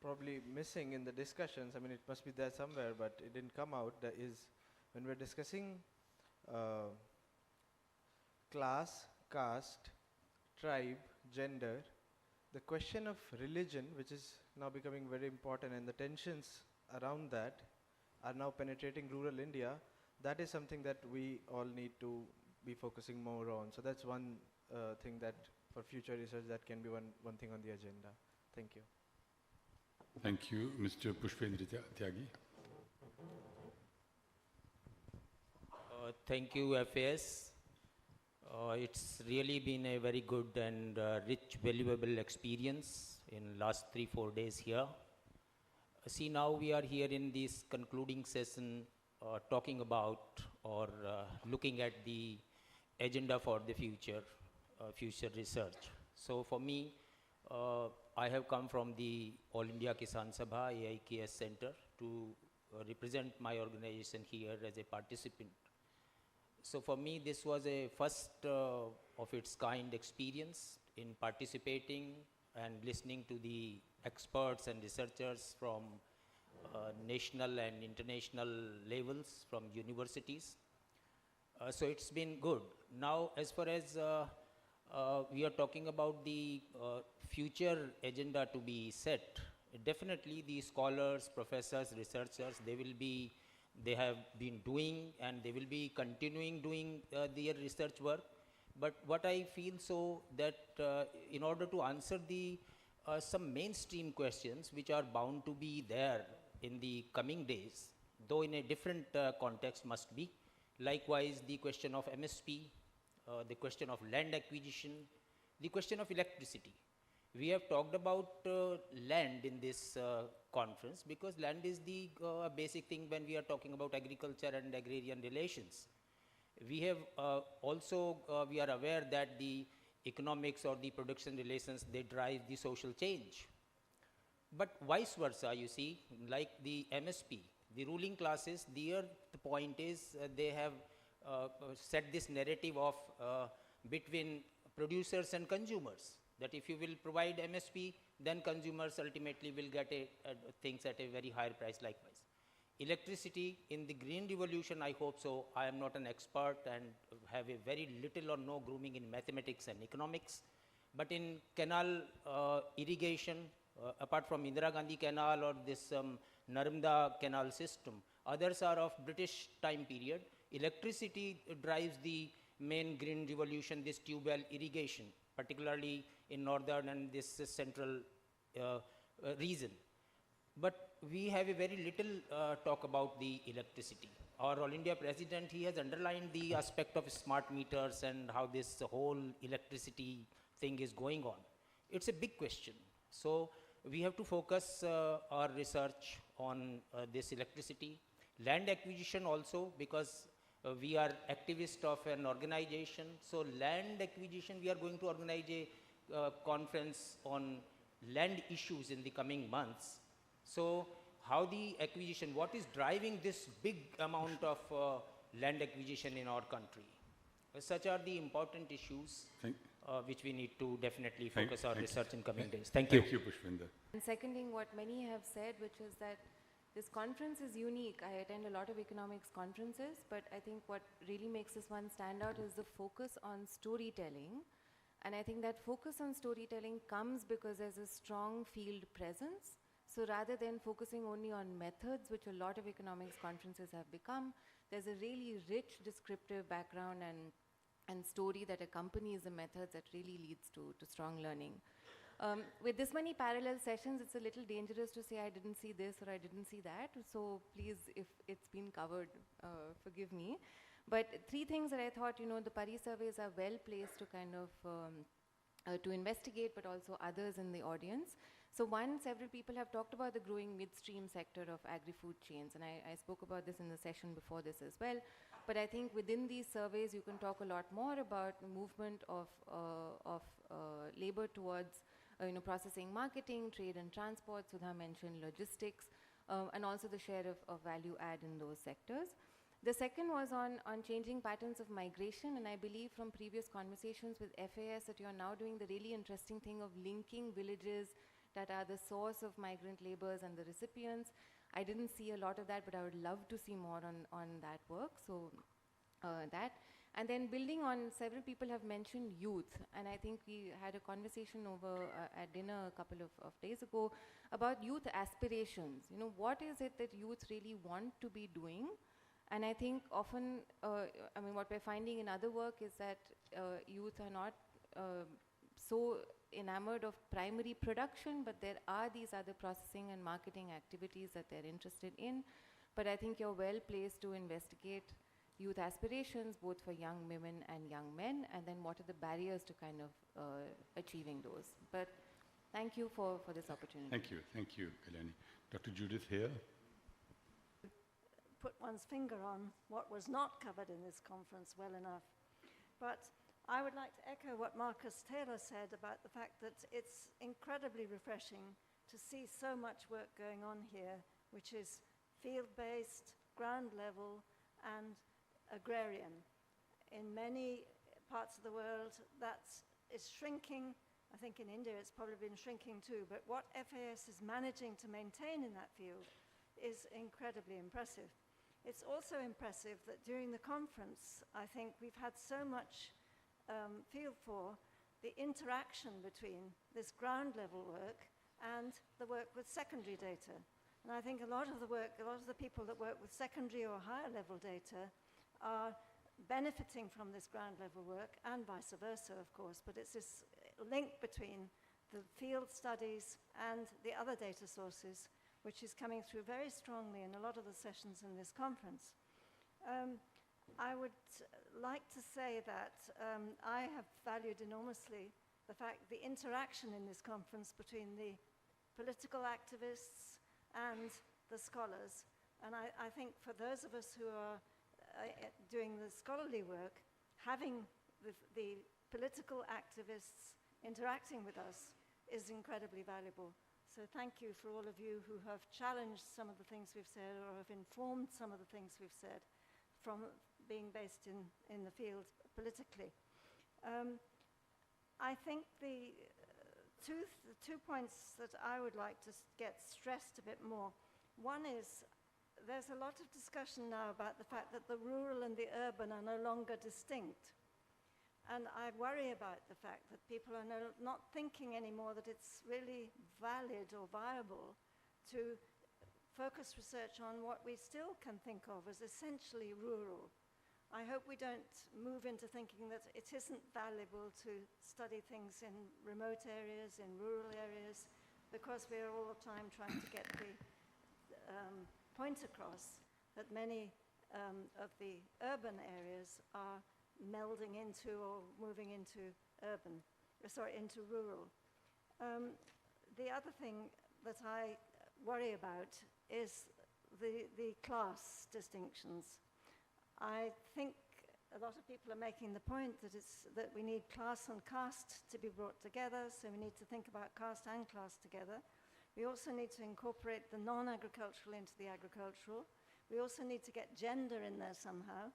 probably missing in the discussions, I mean it must be there somewhere but it didn't come out, that is when we're discussing class, caste, tribe, gender, the question of religion, which is now becoming very important, and the tensions around that are now penetrating rural India, that is something that we all need to be focusing more on. So that's one thing that for future research that can be one thing on the agenda. Thank you. Thank you. Mr. Pushpendra Tyagi. Thank you, FAS. It's really been a very good and rich, valuable experience in last 3-4 days here. See, now we are here in this concluding session talking about or looking at the agenda for the future, future research. So for me, I have come from the All India Kisan Sabha AIKS Center to represent my organization here as a participant. So for me, this was a first of its kind experience in participating and listening to the experts and researchers from national and international levels, from universities. So it's been good. Now, as far as we are talking about the future agenda to be set, definitely the scholars, professors, researchers, they have been doing and they will be continuing doing their research work. But what I feel so that in order to answer the some mainstream questions which are bound to be there in the coming days, though in a different context must be, likewise the question of MSP, the question of land acquisition, the question of electricity. We have talked about land in this conference because land is the basic thing when we are talking about agriculture and agrarian relations. We have also, we are aware that the economics or the production relations, they drive the social change. But vice versa, you see, like the MSP, the ruling classes, there the point is they have set this narrative of between producers and consumers, that if you will provide MSP, then consumers ultimately will get things at a very higher price likewise. Electricity in the green revolution, I hope so. I am not an expert and have a very little or no grooming in mathematics and economics. But in canal irrigation, apart from Indira Gandhi Canal or this Narmada Canal system, others are of British time period. Electricity drives the main green revolution, this tube well irrigation, particularly in northern and this central region. But we have a very little talk about the electricity. Our All India President, he has underlined the aspect of smart meters and how this whole electricity thing is going on. It's a big question. So we have to focus our research on this electricity. Land acquisition also, because we are activists of an organization. So land acquisition, we are going to organize a conference on land issues in the coming months. So how the acquisition, what is driving this big amount of land acquisition in our country? Such are the important issues which we need to definitely focus our research in coming days. Thank you. Thank you, Pushpinder. And seconding what many have said, which is that this conference is unique. I attend a lot of economics conferences, but I think what really makes this one stand out is the focus on storytelling. And I think that focus on storytelling comes because there's a strong field presence. So rather than focusing only on methods, which a lot of economics conferences have become, there's a really rich descriptive background and story that accompanies the methods that really leads to strong learning. With this many parallel sessions, it's a little dangerous to say I didn't see this or I didn't see that. So please, if it's been covered, forgive me. But three things that I thought, the Pari surveys are well placed to kind of to investigate, but also others in the audience. So one, several people have talked about the growing midstream sector of agri-food chains, and I spoke about this in the session before this as well. But I think within these surveys, you can talk a lot more about the movement of labor towards processing, marketing, trade and transport. Sudha mentioned logistics, and also the share of value add in those sectors. The second was on changing patterns of migration, and I believe from previous conversations with FAS that you're now doing the really interesting thing of linking villages that are the source of migrant laborers and the recipients. I didn't see a lot of that, but I would love to see more on that work. So that. And then building on, several people have mentioned youth, and I think we had a conversation over at dinner a couple of days ago about youth aspirations. What is it that youth really want to be doing? And I think often, what we're finding in other work is that youth are not so enamored of primary production, but there are these other processing and marketing activities that they're interested in. But I think you're well placed to investigate youth aspirations, both for young women and young men, and then what are the barriers to kind of achieving those. But thank you for this opportunity. Thank you, Kalyani. Dr. Judith here. put one's finger on what was not covered in this conference well enough. But I would like to echo what Marcus Taylor said about the fact that it's incredibly refreshing to see so much work going on here, which is field-based, ground level, and agrarian. In many parts of the world, that is shrinking. I think in India it's probably been shrinking too, but what FAS is managing to maintain in that field is incredibly impressive. It's also impressive that during the conference, I think we've had so much feel for the interaction between this ground level work and the work with secondary data. And I think a lot of the people that work with secondary or higher level data are benefiting from this ground level work, and vice versa, of course, but it's this link between the field studies and the other data sources, which is coming through very strongly in a lot of the sessions in this conference. I would like to say that I have valued enormously the fact, the interaction in this conference between the political activists and the scholars. And I think for those of us who are doing the scholarly work, having the political activists interacting with us is incredibly valuable. So thank you for all of you who have challenged some of the things we've said or have informed some of the things we've said from being based in the field politically. I think the two points that I would like to get stressed a bit more. One is there's a lot of discussion now about the fact that the rural and the urban are no longer distinct. And I worry about the fact that people are not thinking anymore that it's really valid or viable to focus research on what we still can think of as essentially rural. I hope we don't move into thinking that it isn't valuable to study things in remote areas, in rural areas, because we're all the time trying to get the point across that many of the urban areas are melding into or moving into into rural. The other thing that I worry about is the class distinctions. I think a lot of people are making the point that we need class and caste to be brought together, so we need to think about caste and class together. We also need to incorporate the non-agricultural into the agricultural. We also need to get gender in there somehow.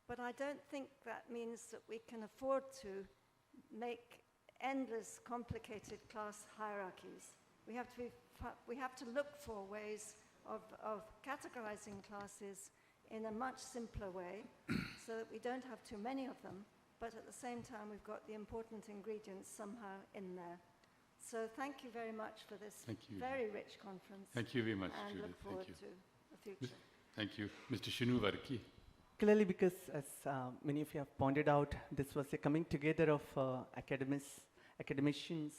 But I don't think that means that we can afford to make endless, complicated class hierarchies. We have to look for ways of categorizing classes in a much simpler way so that we don't have too many of them, but at the same time we've got the important ingredients somehow in there. So thank you very much for this very rich conference. Thank you very much, and Judith. look forward to the future. Thank you. Mr. Shinu Varki. Particularly because, as many of you have pointed out, this was a coming together of academicians,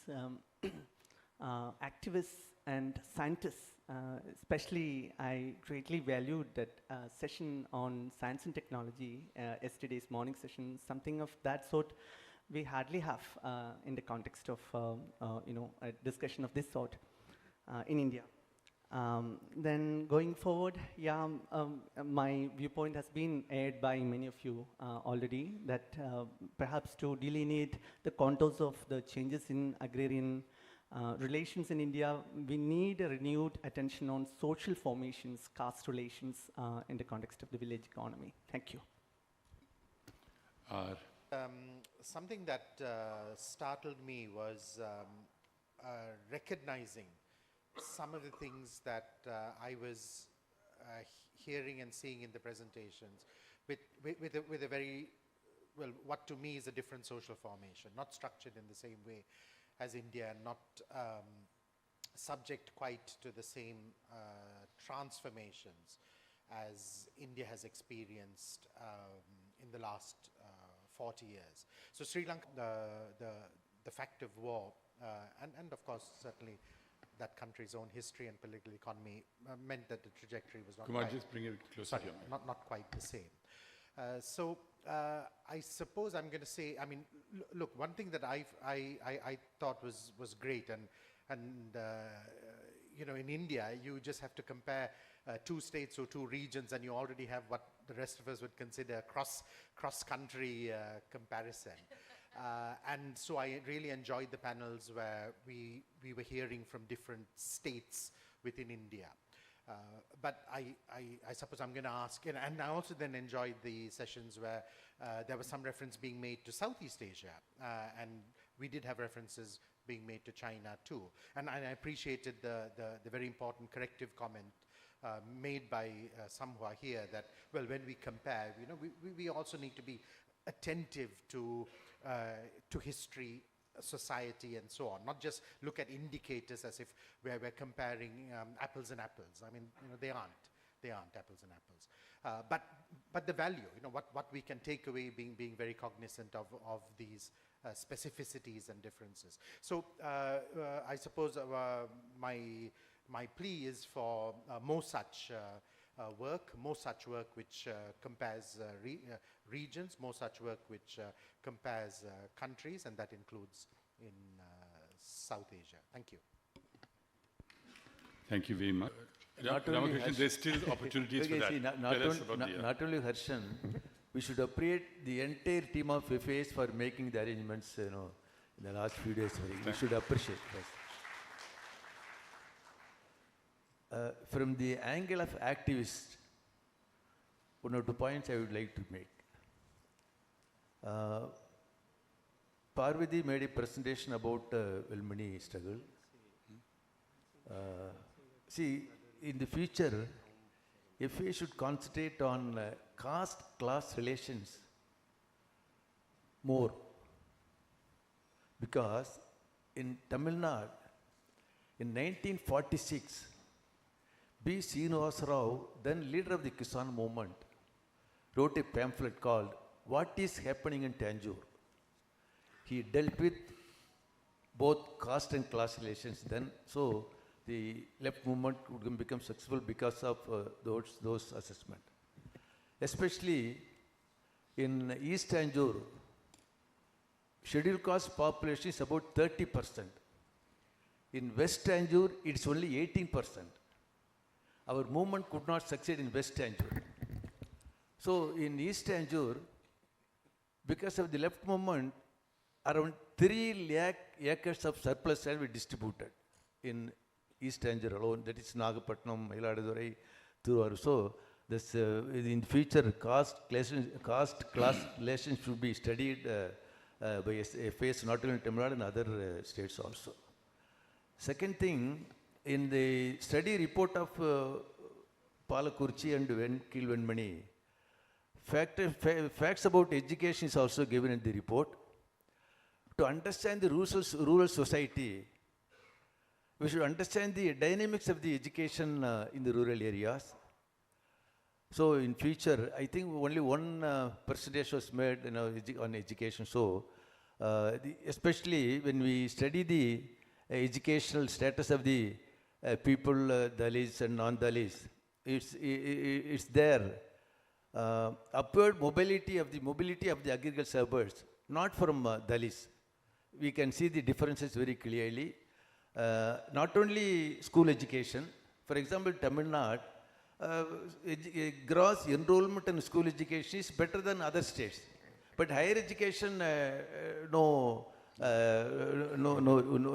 activists, and scientists. Especially, I greatly valued that session on science and technology, yesterday's morning session. Something of that sort we hardly have in the context of a discussion of this sort in India. Then going forward, my viewpoint has been aired by many of you already, that perhaps to delineate the contours of the changes in agrarian relations in India, we need a renewed attention on social formations, caste relations in the context of the village economy. Thank you. Something that startled me was recognizing some of the things that I was hearing and seeing in the presentations with a very, well, what to me is a different social formation, not structured in the same way as India, not subject quite to the same transformations as India has experienced in the last 40 years. So Sri Lanka, the fact of war, and of course certainly that country's own history and political economy meant that the trajectory was not Kumar, quite, just bring it closer sorry, to your mic. not quite the same. So I suppose I'm going to say, I mean, look, one thing that I thought was great, and you know, in India, you just have to compare two states or two regions, and you already have what the rest of us would consider cross-country comparison. And so I really enjoyed the panels where we were hearing from different states within India. But I suppose I'm going to ask, and I also then enjoyed the sessions where there was some reference being made to Southeast Asia, and we did have references being made to China too. And I appreciated the very important corrective comment made by some who are here that, well, when we compare, you know, we also need to be attentive to history, society, and so on. Not just look at indicators as if we're comparing apples and apples. I mean, you know, they aren't apples and apples. But the value, you know, what we can take away, being very cognizant of these specificities and differences. So I suppose my plea is for more such work which compares regions, more such work which compares countries, and that includes in South Asia. Thank you. Thank you very much. Ramakrishnan, there's still opportunities for that. Not only Harshan, we should appreciate the entire team of FAs for making the arrangements, you know, in the last few days. We should appreciate that. From the angle of activists, one or two points I would like to make. Parvati made a presentation about Velmani struggle. See, in the future, if we should concentrate on caste-class relations more, because in Tamil Nadu, in 1946, B. Srinivasa Rao, then leader of the Kisan movement, wrote a pamphlet called "What is Happening in Tanjore." He dealt with both caste and class relations then, so the left movement would become successful because of those assessments. Especially in East Tanjore, scheduled caste population is about 30%. In West Tanjore, it's only 18%. Our movement could not succeed in West Tanjore. So in East Tanjore, because of the left movement, around 3 lakh acres of surplus land were distributed in East Tanjore alone. That is Nagapatnam, Mayiladuthurai, Thiruvarur. So this, in future, caste-class relations should be studied by FAs not only in Tamil Nadu and other states also. Second thing, in the study report of Palakurchi and Kilvenmani, facts about education is also given in the report. To understand the rural society, we should understand the dynamics of the education in the rural areas. So in future, I think only one percentage was made, you know, on education. So especially when we study the educational status of the people, Dalits and non-Dalits, it's there. Upward mobility of the agricultural suburbs, not from Dalits. We can see the differences very clearly. Not only school education, for example, Tamil Nadu, gross enrollment in school education is better than other states. But higher education,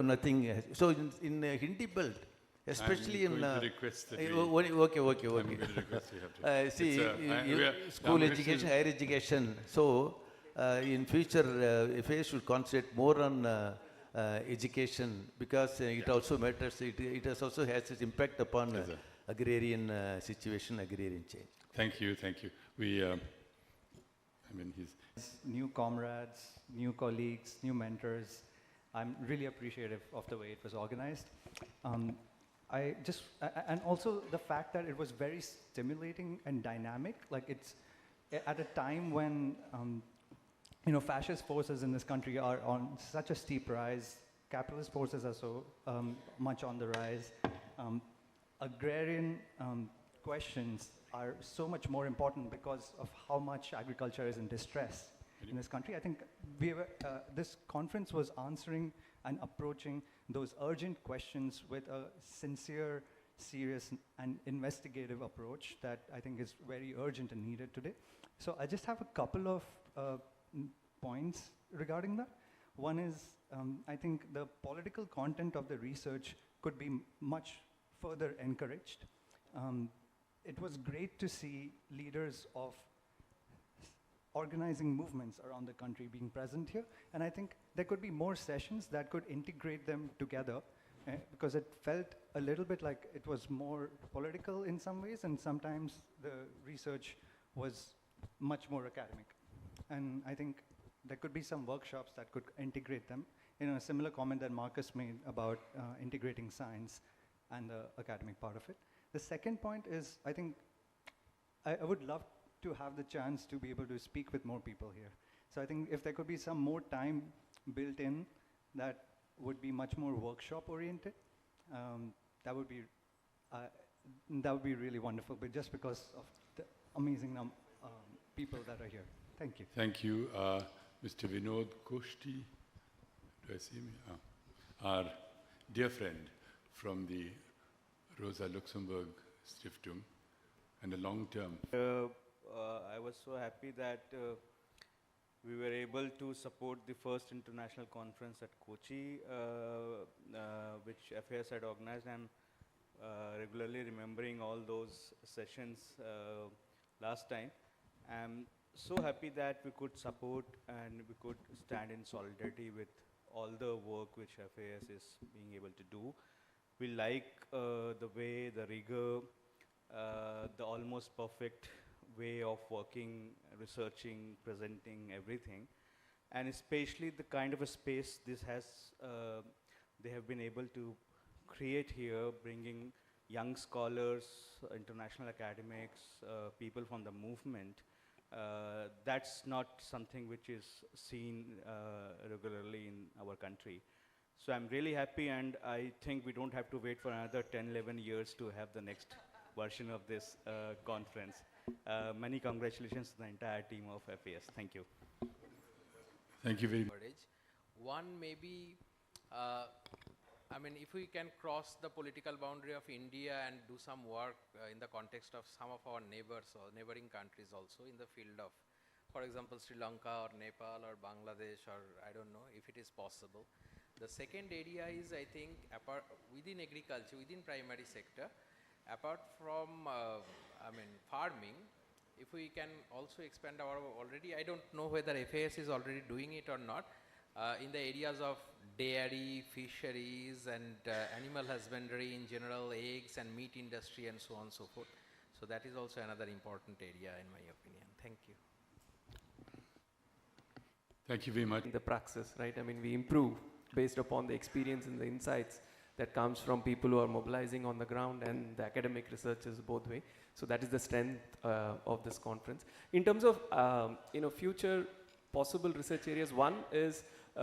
nothing. So in Hindi belt, especially in okay. I'm going to request you have to. See, school education, higher education. So in future, FAs should concentrate more on education, because it also matters. It also has its impact upon agrarian situation, agrarian change. Thank you. We, I mean, new comrades, new colleagues, new mentors. I'm really appreciative of the way it was organized. And also the fact that it was very stimulating and dynamic. Like, it's at a time when fascist forces in this country are on such a steep rise. Capitalist forces are so much on the rise. Agrarian questions are so much more important because of how much agriculture is in distress in this country. I think this conference was answering and approaching those urgent questions with a sincere serious and investigative approach that I think is very urgent and needed today. So I just have a couple of points regarding that. One is, I think the political content of the research could be much further encouraged. It was great to see leaders of organizing movements around the country being present here, and I think there could be more sessions that could integrate them together, because it felt a little bit like it was more political in some ways, and sometimes the research was much more academic. And I think there could be some workshops that could integrate them, in a similar comment that Marcus made about integrating science and the academic part of it. The second point is, I think I would love to have the chance to be able to speak with more people here. So I think if there could be some more time built in that would be much more workshop oriented, that would be really wonderful, but just because of the amazing people that are here. Thank you. Thank you. Mr. Vinod Koshti, do I see him? Our dear friend from the Rosa Luxemburg Stiftung and a long-term. I was so happy that we were able to support the first international conference at Kochi, which FAS had organized. I'm regularly remembering all those sessions last time. I'm so happy that we could support and we could stand in solidarity with all the work which FAS is being able to do. We like the way, the rigor, the almost perfect way of working, researching, presenting, everything. And especially the kind of a space this has, they have been able to create here, bringing young scholars, international academics, people from the movement. That's not something which is seen regularly in our country. So I'm really happy, and I think we don't have to wait for another 10, 11 years to have the next version of this conference. Many congratulations to the entire team of FAS. Thank you. Thank you very much. One maybe, I mean, if we can cross the political boundary of India and do some work in the context of some of our neighbors or neighboring countries also in the field of, for example, Sri Lanka or Nepal or Bangladesh, or I don't know if it is possible. The second area is, I think, apart within agriculture, within primary sector, apart from, I mean, farming, if we can also expand our already, I don't know whether FAS is already doing it or not, in the areas of dairy, fisheries, and animal husbandry in general, eggs and meat industry and so on and so forth. So that is also another important area in my opinion. Thank you. Thank you very much. The praxis, right? I mean, we improve based upon the experience and the insights that comes from people who are mobilizing on the ground, and the academic research is both way. So that is the strength of this conference. In terms of future possible research areas, one is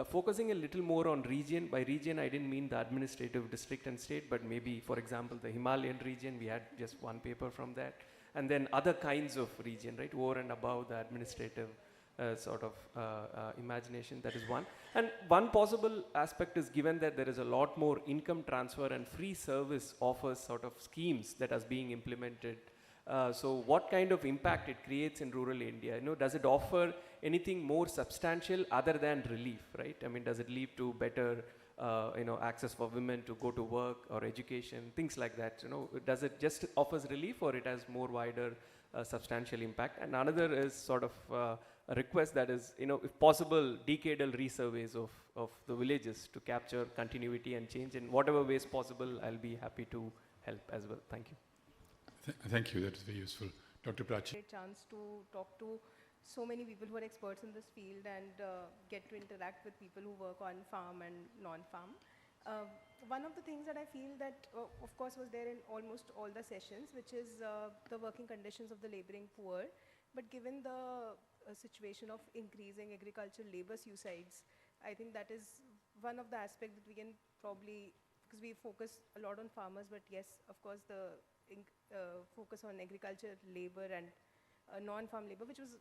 focusing a little more on region. By region, I didn't mean the administrative district and state, but maybe, for example, the Himalayan region. We had just one paper from that, and then other kinds of region, right, over and above the administrative sort of imagination. That is one. And one possible aspect is, given that there is a lot more income transfer and free service offers sort of schemes that are being implemented. So what kind of impact it creates in rural India? Does it offer anything more substantial other than relief, right? I mean, does it lead to better access for women to go to work or education, things like that? Does it just offers relief, or it has more wider substantial impact? And another is sort of a request that is, if possible, decadal resurveys of the villages to capture continuity and change in whatever ways possible. I'll be happy to help as well. Thank you. Thank you. That is very useful. Dr. Prachi. Great chance to talk to so many people who are experts in this field and get to interact with people who work on farm and non-farm. One of the things that I feel that, of course, was there in almost all the sessions, which is the working conditions of the laboring poor. But given the situation of increasing agricultural labor suicides, I think that is one of the aspects that we can probably, because we focus a lot on farmers, but yes, of course, the focus on agriculture labor and non-farm labor, which was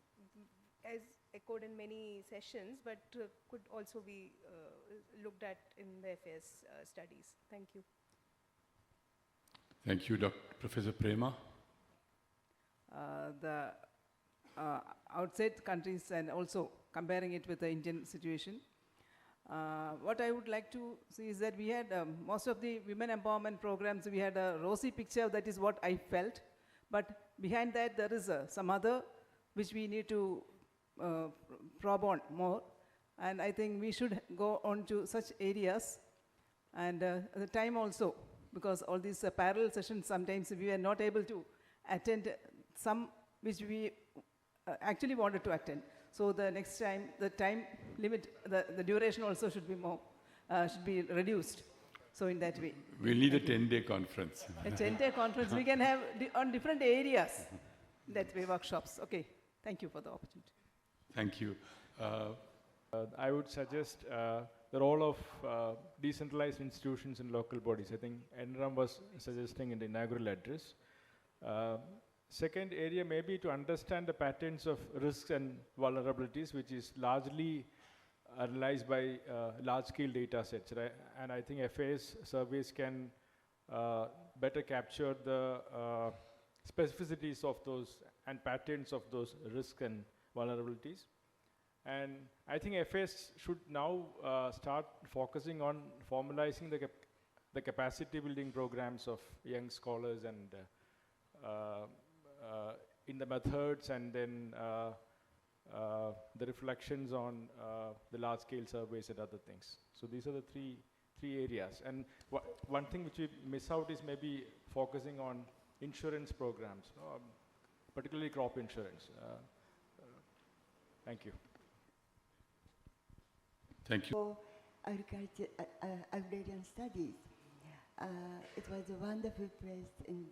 as echoed in many sessions, but could also be looked at in the FAS studies. Thank you. Thank you, Professor Prema. The outside countries and also comparing it with the Indian situation. What I would like to see is that we had most of the women empowerment programs, we had a rosy picture, that is what I felt. But behind that, there is some other which we need to probe on more. And I think we should go on to such areas. And the time also, because all these parallel sessions, sometimes we are not able to attend some which we actually wanted to attend. So the next time, the time limit, the duration also should be more, should be reduced. So in that way. We'll need a 10-day conference. A 10-day conference we can have on different areas. That way, workshops. Okay. Thank you for the opportunity. Thank you. I would suggest the role of decentralized institutions and local bodies. I think Enram was suggesting in the inaugural address. Second area may be to understand the patterns of risks and vulnerabilities, which is largely realized by large-scale data sets, right? And I think FAS surveys can better capture the specificities of those and patterns of those risks and vulnerabilities. And I think FAS should now start focusing on formalizing the capacity building programs of young scholars and in the methods, and then the reflections on the large-scale surveys and other things. So these are the three areas. And one thing which we miss out is maybe focusing on insurance programs, particularly crop insurance. Thank you. Thank you. For agriculture, agrarian studies. It was a wonderful place, and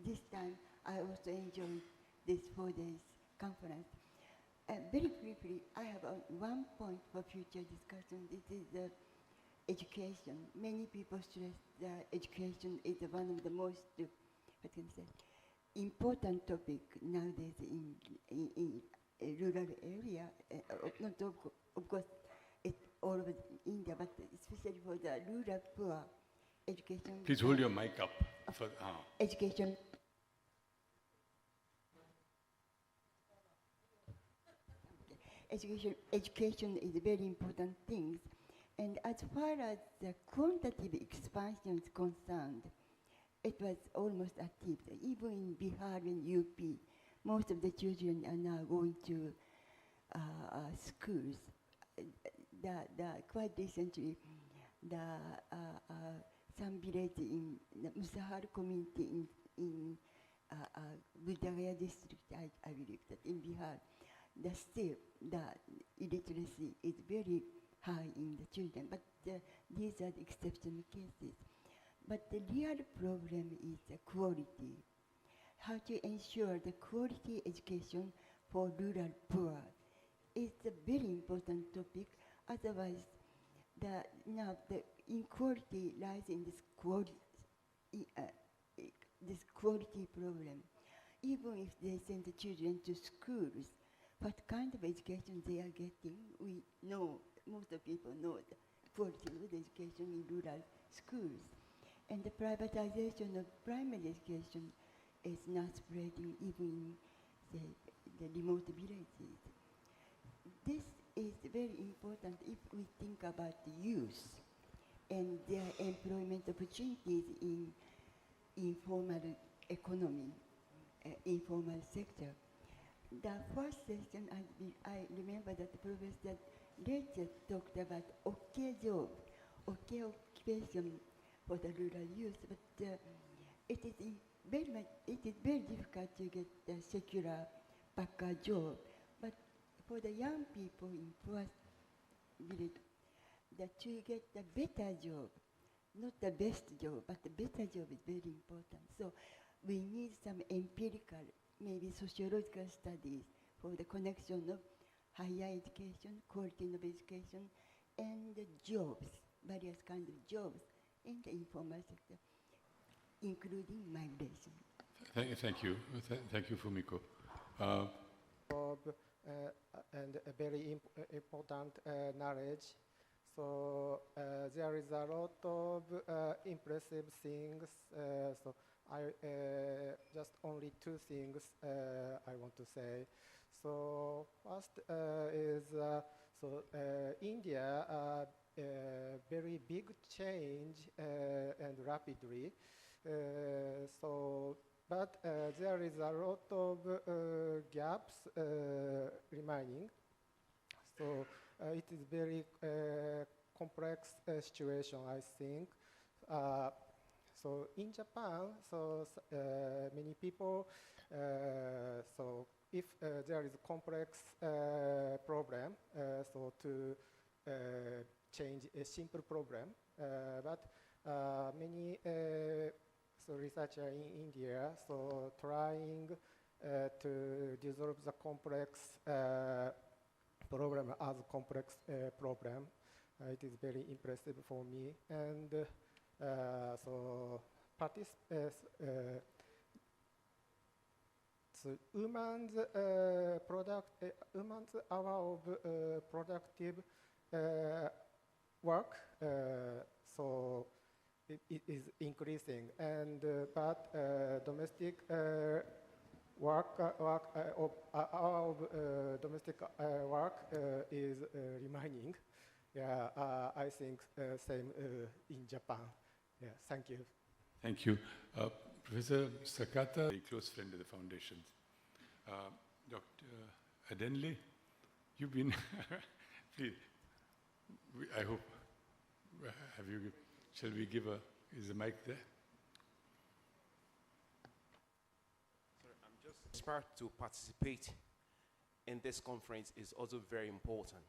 this time I also enjoyed this 4 days conference. Very briefly, I have one point for future discussion. This is education. Many people stress that education is one of the most, what can I say, important topic nowadays in a rural area. Not of course, it's all over India, but especially for the rural poor. Education. Please hold your mic up. For, Education. Education is a very important thing. And as far as the quantitative expansion is concerned, it was almost achieved. Even in Bihar and UP, most of the children are now going to schools. Quite recently, some village in the Musahar community in Budagaya district, I believe that in Bihar, still the illiteracy is very high in the children, but these are the exceptional cases. But the real problem is the quality. How to ensure the quality education for rural poor is a very important topic. Otherwise, the inequality lies in this quality problem. Even if they send the children to schools, what kind of education they are getting, we know, most of people know the quality of the education in rural schools. And the privatization of primary education is not spreading even in the remote villages. This is very important if we think about the youth and their employment opportunities in informal economy, informal sector. The first session, I remember that the Professor Delegates talked about okay job, okay occupation for the rural youth, but it is very difficult to get a secular Paka job. But for the young people in poor village, to get a better job, not the best job, but the better job is very important. So we need some empirical, maybe sociological studies for the connection of higher education, quality of education, and the jobs, various kinds of jobs in the informal sector, including migration. Thank you. Thank you, Fumiko. And a very important knowledge. So there is a lot of impressive things. So I just only two things I want to say. So first is India very big change and rapidly. But there is a lot of gaps remaining. So it is very complex situation, I think. So in Japan, many people, so if there is a complex problem, so to change a simple problem, but many researchers in India, so trying to dissolve the complex problem as a complex problem. It is very impressive for me. And so women's hour of productive work, so it is increasing, and but domestic domestic work is remaining. Yeah, I think same in Japan. Yeah, thank you. Thank you. Professor Sakata, a close friend of the foundation. Dr. Adenle, you've been, please, I hope, shall we give is the mic there? Inspired to participate in this conference is also very important.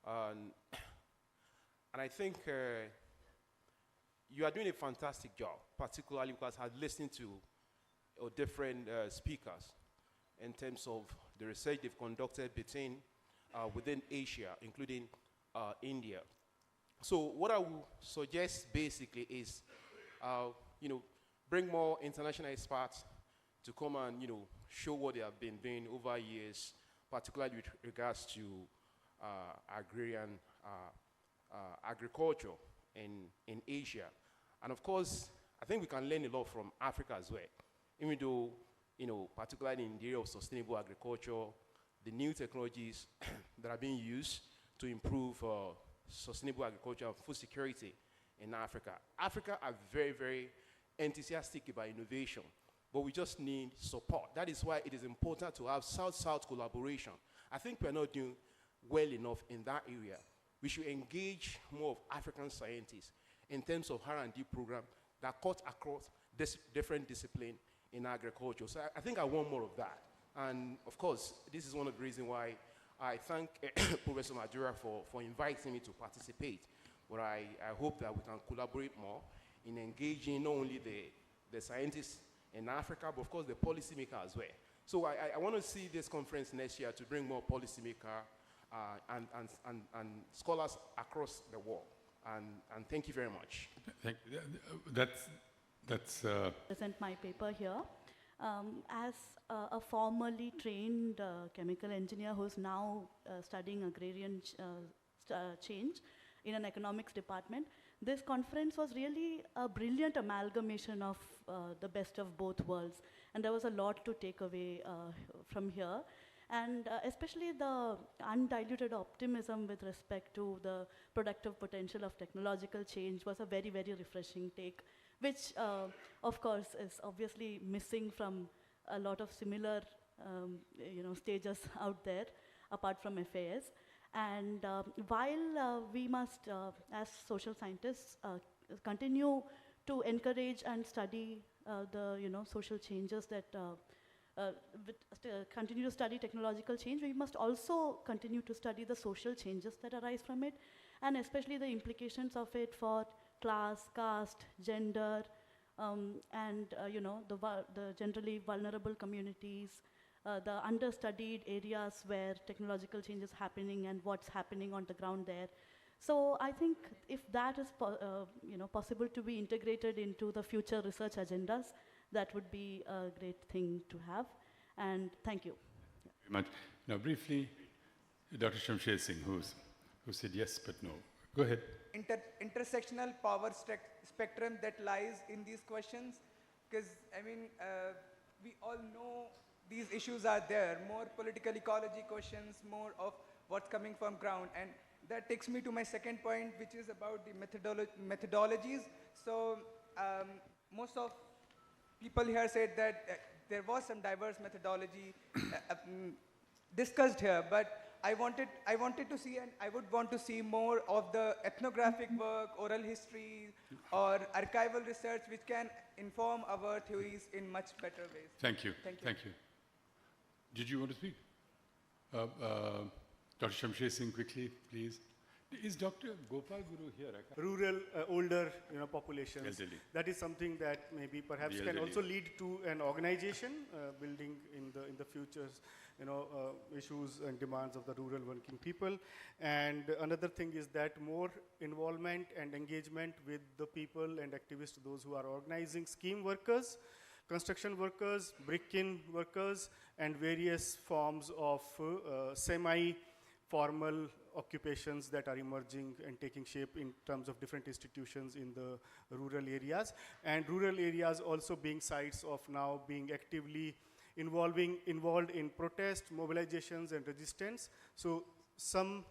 And I think you are doing a fantastic job, particularly because I've listened to different speakers in terms of the research they've conducted within Asia, including India. So what I will suggest basically is, bring more international experts to come and, show what they have been doing over years, particularly with regards to agrarian agriculture in Asia. And of course, I think we can learn a lot from Africa as well, even though, particularly in the area of sustainable agriculture, the new technologies that are being used to improve sustainable agriculture and food security in Africa. Africa are very, very enthusiastic about innovation, but we just need support. That is why it is important to have South-South collaboration. I think we're not doing well enough in that area. We should engage more of African scientists in terms of R&D program that cut across this different discipline in agriculture. So I think I want more of that. And of course, this is one of the reasons why I thank Professor Majura for inviting me to participate. But I hope that we can collaborate more in engaging not only the scientists in Africa, but of course the policymakers as well. So I want to see this conference next year to bring more policymakers and scholars across the world. And thank you very much. Present my paper here. As a formerly trained chemical engineer who's now studying agrarian change in an economics department, this conference was really a brilliant amalgamation of the best of both worlds. And there was a lot to take away from here. And especially the undiluted optimism with respect to the productive potential of technological change was a very, very refreshing take, which of course is obviously missing from a lot of similar stages out there, apart from FAS. And while we must, as social scientists, continue to encourage and study the social changes that continue to study technological change, we must also continue to study the social changes that arise from it, and especially the implications of it for class, caste, gender, and the generally vulnerable communities, the understudied areas where technological change is happening and what's happening on the ground there. So I think if that is possible to be integrated into the future research agendas, that would be a great thing to have. And thank you. Very much. Now briefly, Dr. Shamsher Singh, who said yes but no. Go ahead. Intersectional power spectrum that lies in these questions? Because, I mean, we all know these issues are there, more political ecology questions, more of what's coming from ground. And that takes me to my second point, which is about the methodologies. So most of people here said that there was some diverse methodology discussed here, but I wanted to see, and I would want to see more of the ethnographic work, oral history, or archival research, which can inform our theories in much better ways. Thank you. Thank you. Thank you. Did you want to speak? Dr. Shamsher Singh, quickly, please. Is Dr. Gopal Guru here? Rural, older, populations. Elderly. That is something that maybe perhaps The can elderly. also lead to an organization building in the futures, issues and demands of the rural working people. And another thing is that more involvement and engagement with the people and activists, those who are organizing, scheme workers, construction workers, brick-kiln workers, and various forms of semi-formal occupations that are emerging and taking shape in terms of different institutions in the rural areas. And rural areas also being sites of now being actively involved in protest, mobilizations, and resistance. So some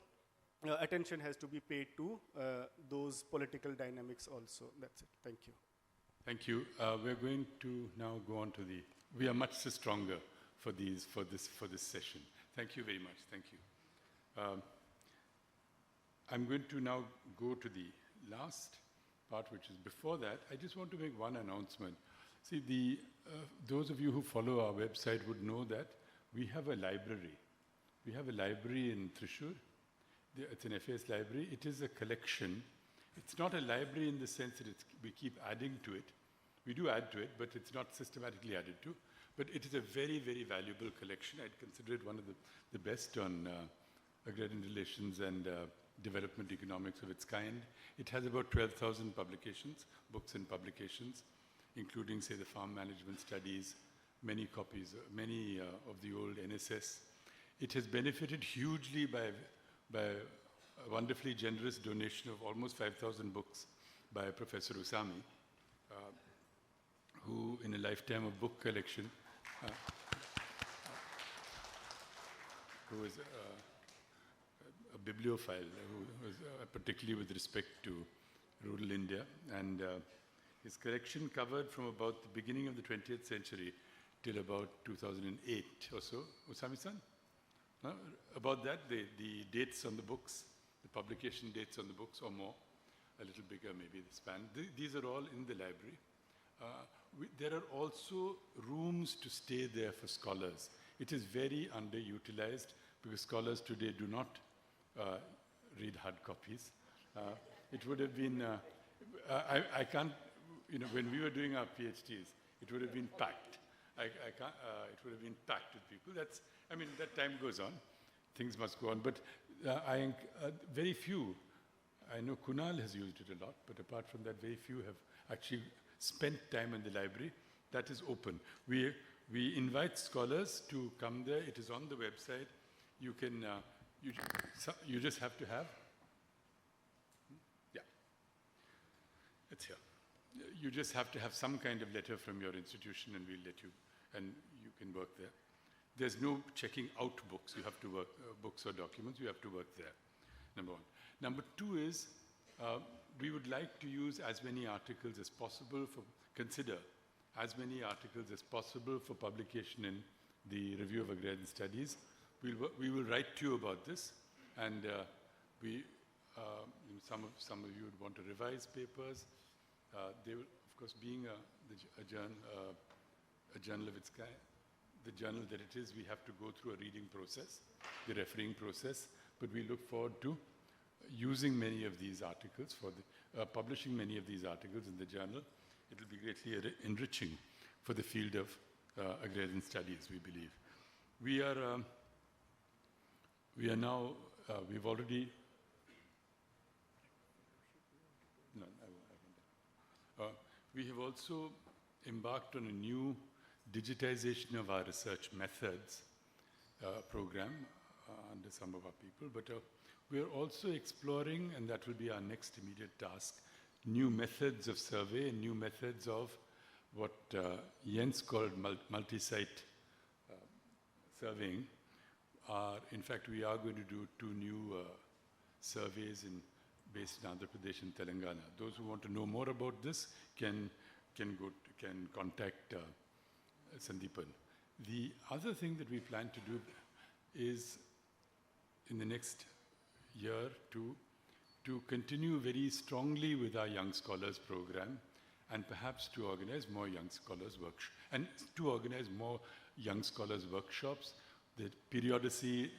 attention has to be paid to those political dynamics also. That's it. Thank you. Thank you. We're going to now go on to the. We are much stronger for this session. Thank you very much. Thank you. I'm going to now go to the last part, which is before that. I just want to make one announcement. See, those of you who follow our website would know that we have a library. We have a library in Thrissur. It's an FAS library. It is a collection. It's not a library in the sense that we keep adding to it. We do add to it, but it's not systematically added to. But it is a very, very valuable collection. I'd consider it one of the best on agrarian relations and development economics of its kind. It has about 12,000 publications, books and publications, including, say, the farm management studies, many copies, many of the old NSS. It has benefited hugely by a wonderfully generous donation of almost 5,000 books by Professor Usami, who, in a lifetime of book collection, who is a bibliophile, who was particularly with respect to rural India. And his collection covered from about the beginning of the 20th century till about 2008 or so. Usami-san? About that, the dates on the books, the publication dates on the books or more, a little bigger maybe the span. These are all in the library. There are also rooms to stay there for scholars. It is very underutilized because scholars today do not read hard copies. It would have been, I can't, when we were doing our PhDs, it would have been packed. It would have been packed with people. That time goes on. Things must go on. But very few, I know Kunal has used it a lot, but apart from that, very few have actually spent time in the library. That is open. We invite scholars to come there. It is on the website. You can, you just have to have, yeah, it's here. You just have to have some kind of letter from your institution and we'll let you, and you can work there. There's no checking out books. You have to work, books or documents, you have to work there, number one. Number two is, we would like to use as many articles as possible consider as many articles as possible for publication in the Review of Agrarian Studies. We will write to you about this, and some of you would want to revise papers. They will, of course, being a journal of its kind, the journal that it is, we have to go through a reading process, the refereeing process, but we look forward to using many of these articles publishing many of these articles in the journal. It will be greatly enriching for the field of agrarian studies, we believe. We are now, we've already, no, we have also embarked on a new digitization of our research methods program under some of our people, but we're also exploring, and that will be our next immediate task, new methods of survey and new methods of what Jens called multi-site surveying. In fact, we are going to do 2 new surveys based in Andhra Pradesh and Telangana. Those who want to know more about this can contact Sandeepan. The other thing that we plan to do is, in the next year, to continue very strongly with our Young Scholars program, and perhaps to organize more Young Scholars workshops, and to organize more Young Scholars workshops. The periodicity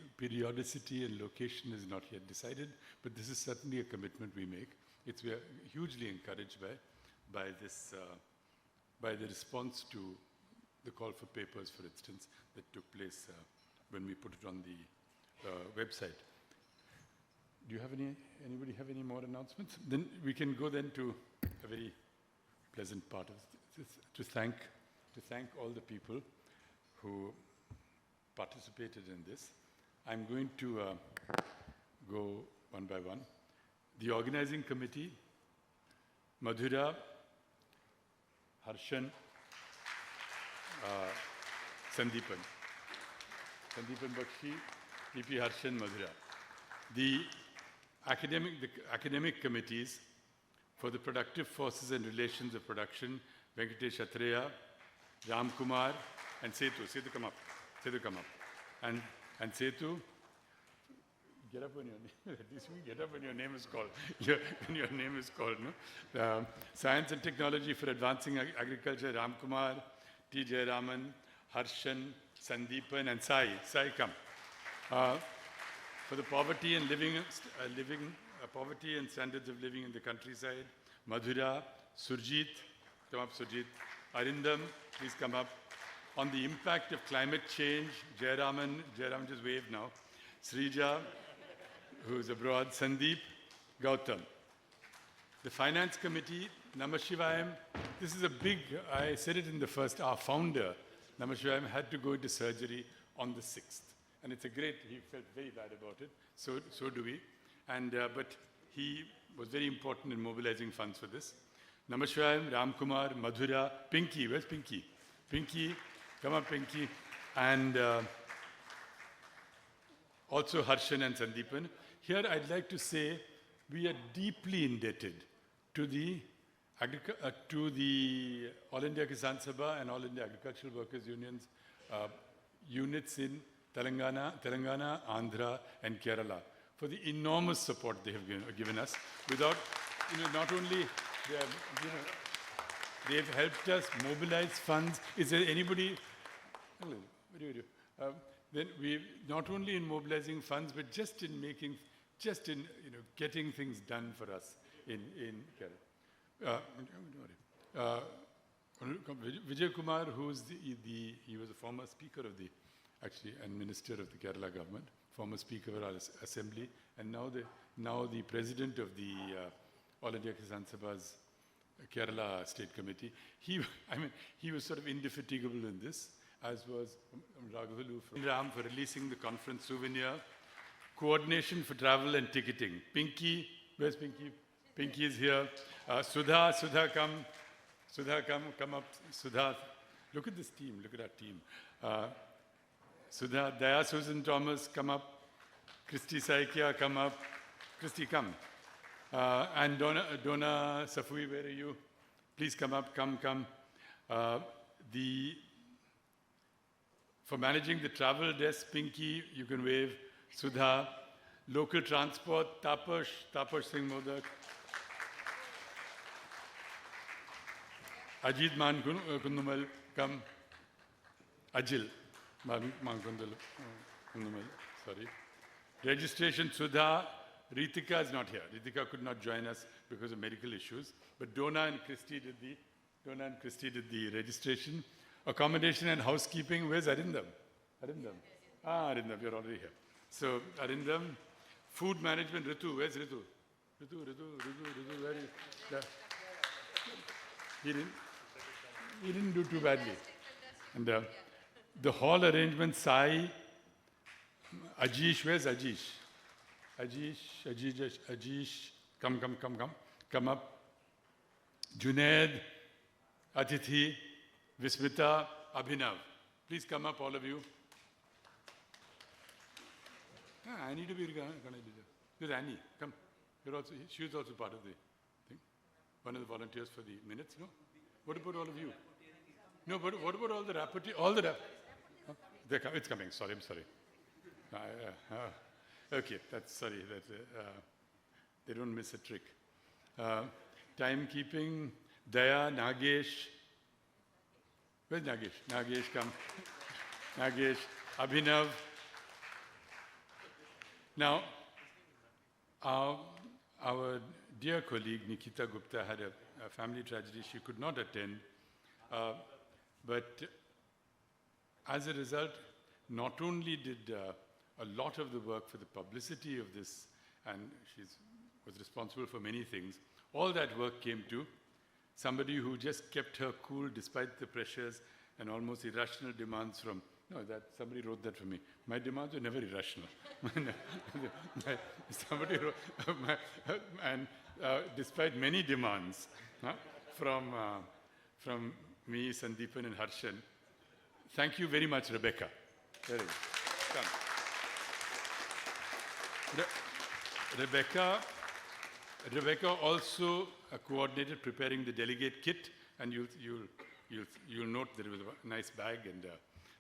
and location is not yet decided, but this is certainly a commitment we make. We are hugely encouraged by this, by the response to the call for papers, for instance, that took place when we put it on the website. Do you have anybody have any more announcements? Then we can go then to a very pleasant part of this, to thank all the people who participated in this. I'm going to go one by one. The organizing committee, Madhura, Harshan, Sandeepan Bakshi, PP Harshan, Madhura. The academic committees for the productive forces and relations of production, Venkatesh Atreya, Ram Kumar, and Setu. Setu, come up. Setu, come up. And Setu, get up when your name, at least we get up when your name is called. When your name is called, no? Science and Technology for Advancing Agriculture, Ram Kumar, T. Jayaraman, Harshan, Sandeepan, and Sai. Sai, come. For the poverty and poverty and standards of living in the countryside, Madhura, Surjit, come up, Surjit. Arindam, please come up. On the impact of climate change, Jayaraman just waved now. Srija, who's abroad, Sandeep, Gautam. The Finance Committee, Namashivayam, this is a big, I said it in the first, our founder, Namashivayam, had to go into surgery on the 6th. And it's a great, he felt very bad about it, so do we. And, but he was very important in mobilizing funds for this. Namashivayam, Ramkumar, Madhura, Pinky, where's Pinky? Pinky, come up, Pinky. And also Harshan and Sandeepan. Here I'd like to say we are deeply indebted to the All India Kisan Sabha and All India Agricultural Workers Unions units in Telangana, Andhra, and Kerala for the enormous support they have given us. Without, not only they've helped us mobilize funds. Is there anybody? Then we not only in mobilizing funds, but just in getting things done for us in Kerala. Vijay Kumar, who's he was a former speaker of and minister of the Kerala government, former speaker of our assembly, and now the president of the All India Kisan Sabha's Kerala State Committee. He was sort of indefatigable in this, as was Raghavalu from Ram for releasing the conference souvenir. Coordination for travel and ticketing. Pinky, where's Pinky? Pinky is here. Sudha, come. Sudha, come up. Sudha, look at this team, look at our team. Sudha, Daya Susan Thomas, come up. Christy Saikia, come up. Christy, come. And Donna Safui, where are you? Please come up, come. For managing the travel desk, Pinky, you can wave. Sudha. Local transport, Tapash Singh Modak. Ajit Man Kundumal, come. Ajil Man Kundumal, sorry. Registration, Sudha. Ritika is not here. Ritika could not join us because of medical issues. But Donna and Christy did the registration. Accommodation and housekeeping, where's Arindam? Arindam, you're already here. So, Arindam, food management, Ritu, where's Ritu? Ritu, where is he didn't do too badly. And the hall arrangement, Sai, Ajish, where's Ajish? Ajish, come up. Junaid, Atithi, Vismita, Abhinav. Please come up, all of you. I need to be there. There's Annie, come. She was also part of the thing. One of the volunteers for the minutes, no? What about all of you? No, but what about all the rapporteurs? It's coming, sorry, I'm sorry. Okay, sorry, they don't miss a trick. Timekeeping, Daya, Nagesh. Where's Nagesh? Nagesh, come. Nagesh, Abhinav. Now, our dear colleague Nikita Gupta had a family tragedy. She could not attend. But as a result, not only did a lot of the work for the publicity of this, and she was responsible for many things, all that work came to somebody who just kept her cool despite the pressures and almost irrational demands from, somebody wrote that for me. My demands were never irrational. Somebody wrote, and despite many demands from me, Sandeepan and Harshan, thank you very much, Rebecca. There it is. Come. Rebecca also coordinated preparing the delegate kit, and you'll note that it was a nice bag, and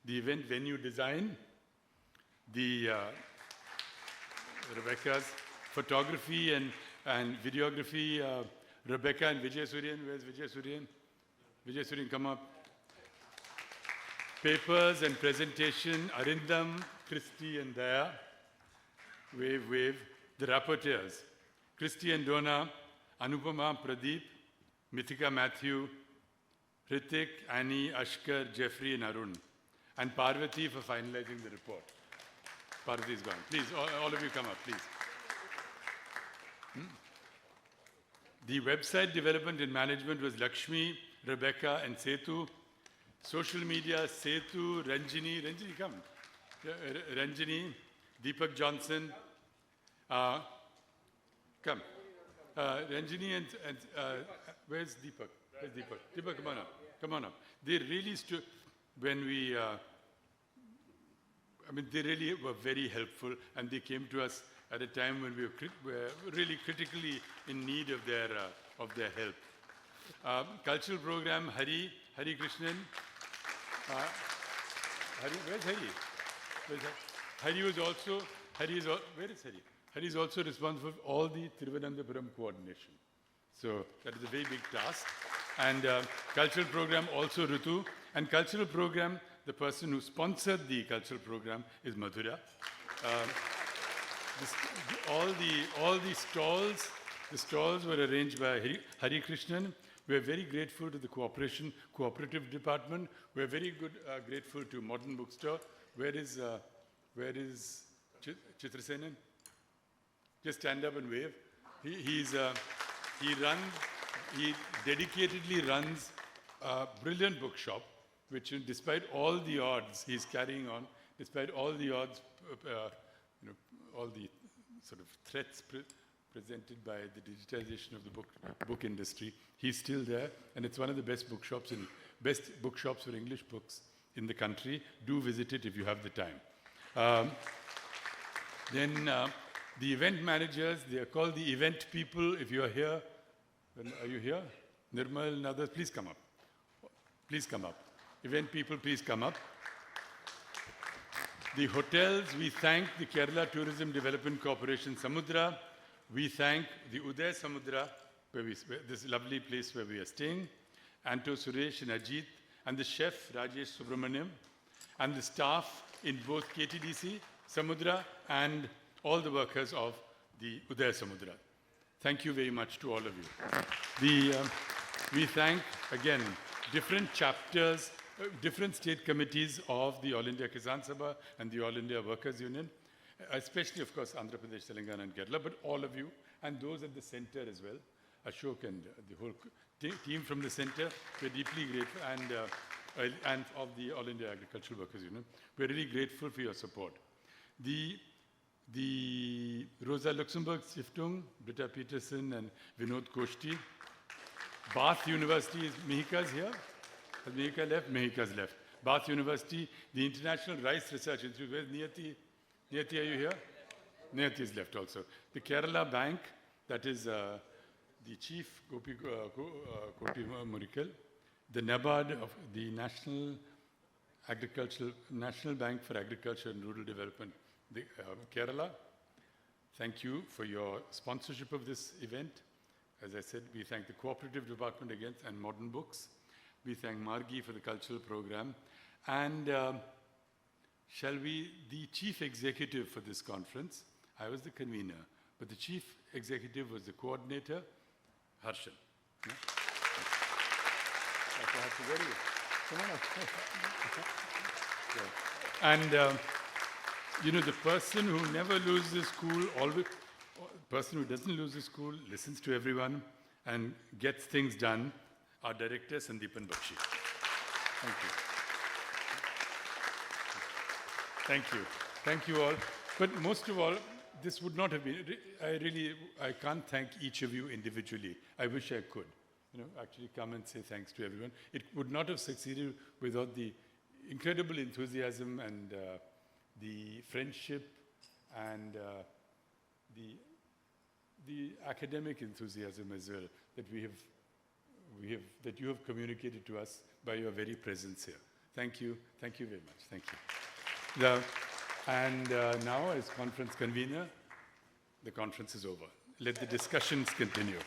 the event venue design, Rebecca's photography and videography, Rebecca and Vijay Suryan. Where's Vijay Suryan? Vijay Suryan, come up. Papers and presentation, Arindam, Christy and Daya. Wave, wave. The rapporteurs, Christy and Donna, Anupama, Pradeep, Mithika Matthew, Hrithik, Annie, Ashkar, Jeffrey and Arun. And Parvati for finalizing the report. Parvati is gone. Please, all of you come up, please. The website development and management was Lakshmi, Rebecca and Setu. Social media, Setu, Ranjini. Ranjini, come. Ranjini, Deepak Johnson. Come. Ranjini and where's Deepak? Where's Deepak? Deepak, come on up. Come on up. They really stood, when we, they really were very helpful, and they came to us at a time when we were really critically in need of their help. Cultural program, Hari Krishnan. Where's Hari? Hari was also, where is Hari? Hari is also responsible for all the Thiruvananthapuram coordination. So that is a very big task. And cultural program also Ritu. And cultural program, the person who sponsored the cultural program is Madhura. All the stalls were arranged by Hari Krishnan. We are very grateful to the cooperative department. We are very grateful to Modern Bookstore. Where is Chitrasenan? Just stand up and wave. He dedicatedly runs a brilliant bookshop, which despite all the odds he's carrying on, despite all the odds, all the sort of threats presented by the digitization of the book industry, he's still there, and it's one of the best bookshops for English books in the country. Do visit it if you have the time. Then the event managers, they are called the event people. If you are here, are you here? Nirmal and others, please come up. Please come up. Event people, please come up. The hotels, we thank the Kerala Tourism Development Corporation Samudra. We thank the Uday Samudra, this lovely place where we are staying, Anto Suresh and Ajit, and the chef Rajesh Subramaniam, and the staff in both KTDC, Samudra, and all the workers of the Uday Samudra. Thank you very much to all of you. We thank, again, different chapters, different state committees of the All India Kisan Sabha and the All India Workers Union, especially, of course, Andhra Pradesh, Telangana, and Kerala, but all of you, and those at the center as well, Ashok and the whole team from the center. We're deeply grateful, and of the All India Agricultural Workers Union. We're really grateful for your support. the Rosa Luxemburg Stiftung, Britta Peterson and Vinod Koshti. Bath University, is Mihika's here? Has Mihika left? Mihika's left. Bath University, the International Rice Research Institute. Where's Niyati? Niyati, are you here? Niyati is left also. The Kerala Bank, that is the chief, Koti Murikal. The NABARD of the National Bank for Agriculture and Rural Development, the, Kerala. Thank you for your sponsorship of this event. As I said, we thank the Cooperative Department again and Modern Books. We thank Margi for the cultural program. And the chief executive for this conference, I was the convener, but the chief executive was the coordinator, Harshan. Yeah? Come on up. And you know, the person who never loses cool, always, person who doesn't lose his cool, listens to everyone and gets things done, our director, Sandeepan Bakshi. Thank you. Thank you. Thank you all. But most of all, this would not have been, I can't thank each of you individually. I wish I could, you know, actually come and say thanks to everyone. It would not have succeeded without the incredible enthusiasm and the friendship and the academic enthusiasm as well that you have communicated to us by your very presence here. Thank you. Thank you very much. Thank you. Now, as conference convener, the conference is over. Let the discussions continue.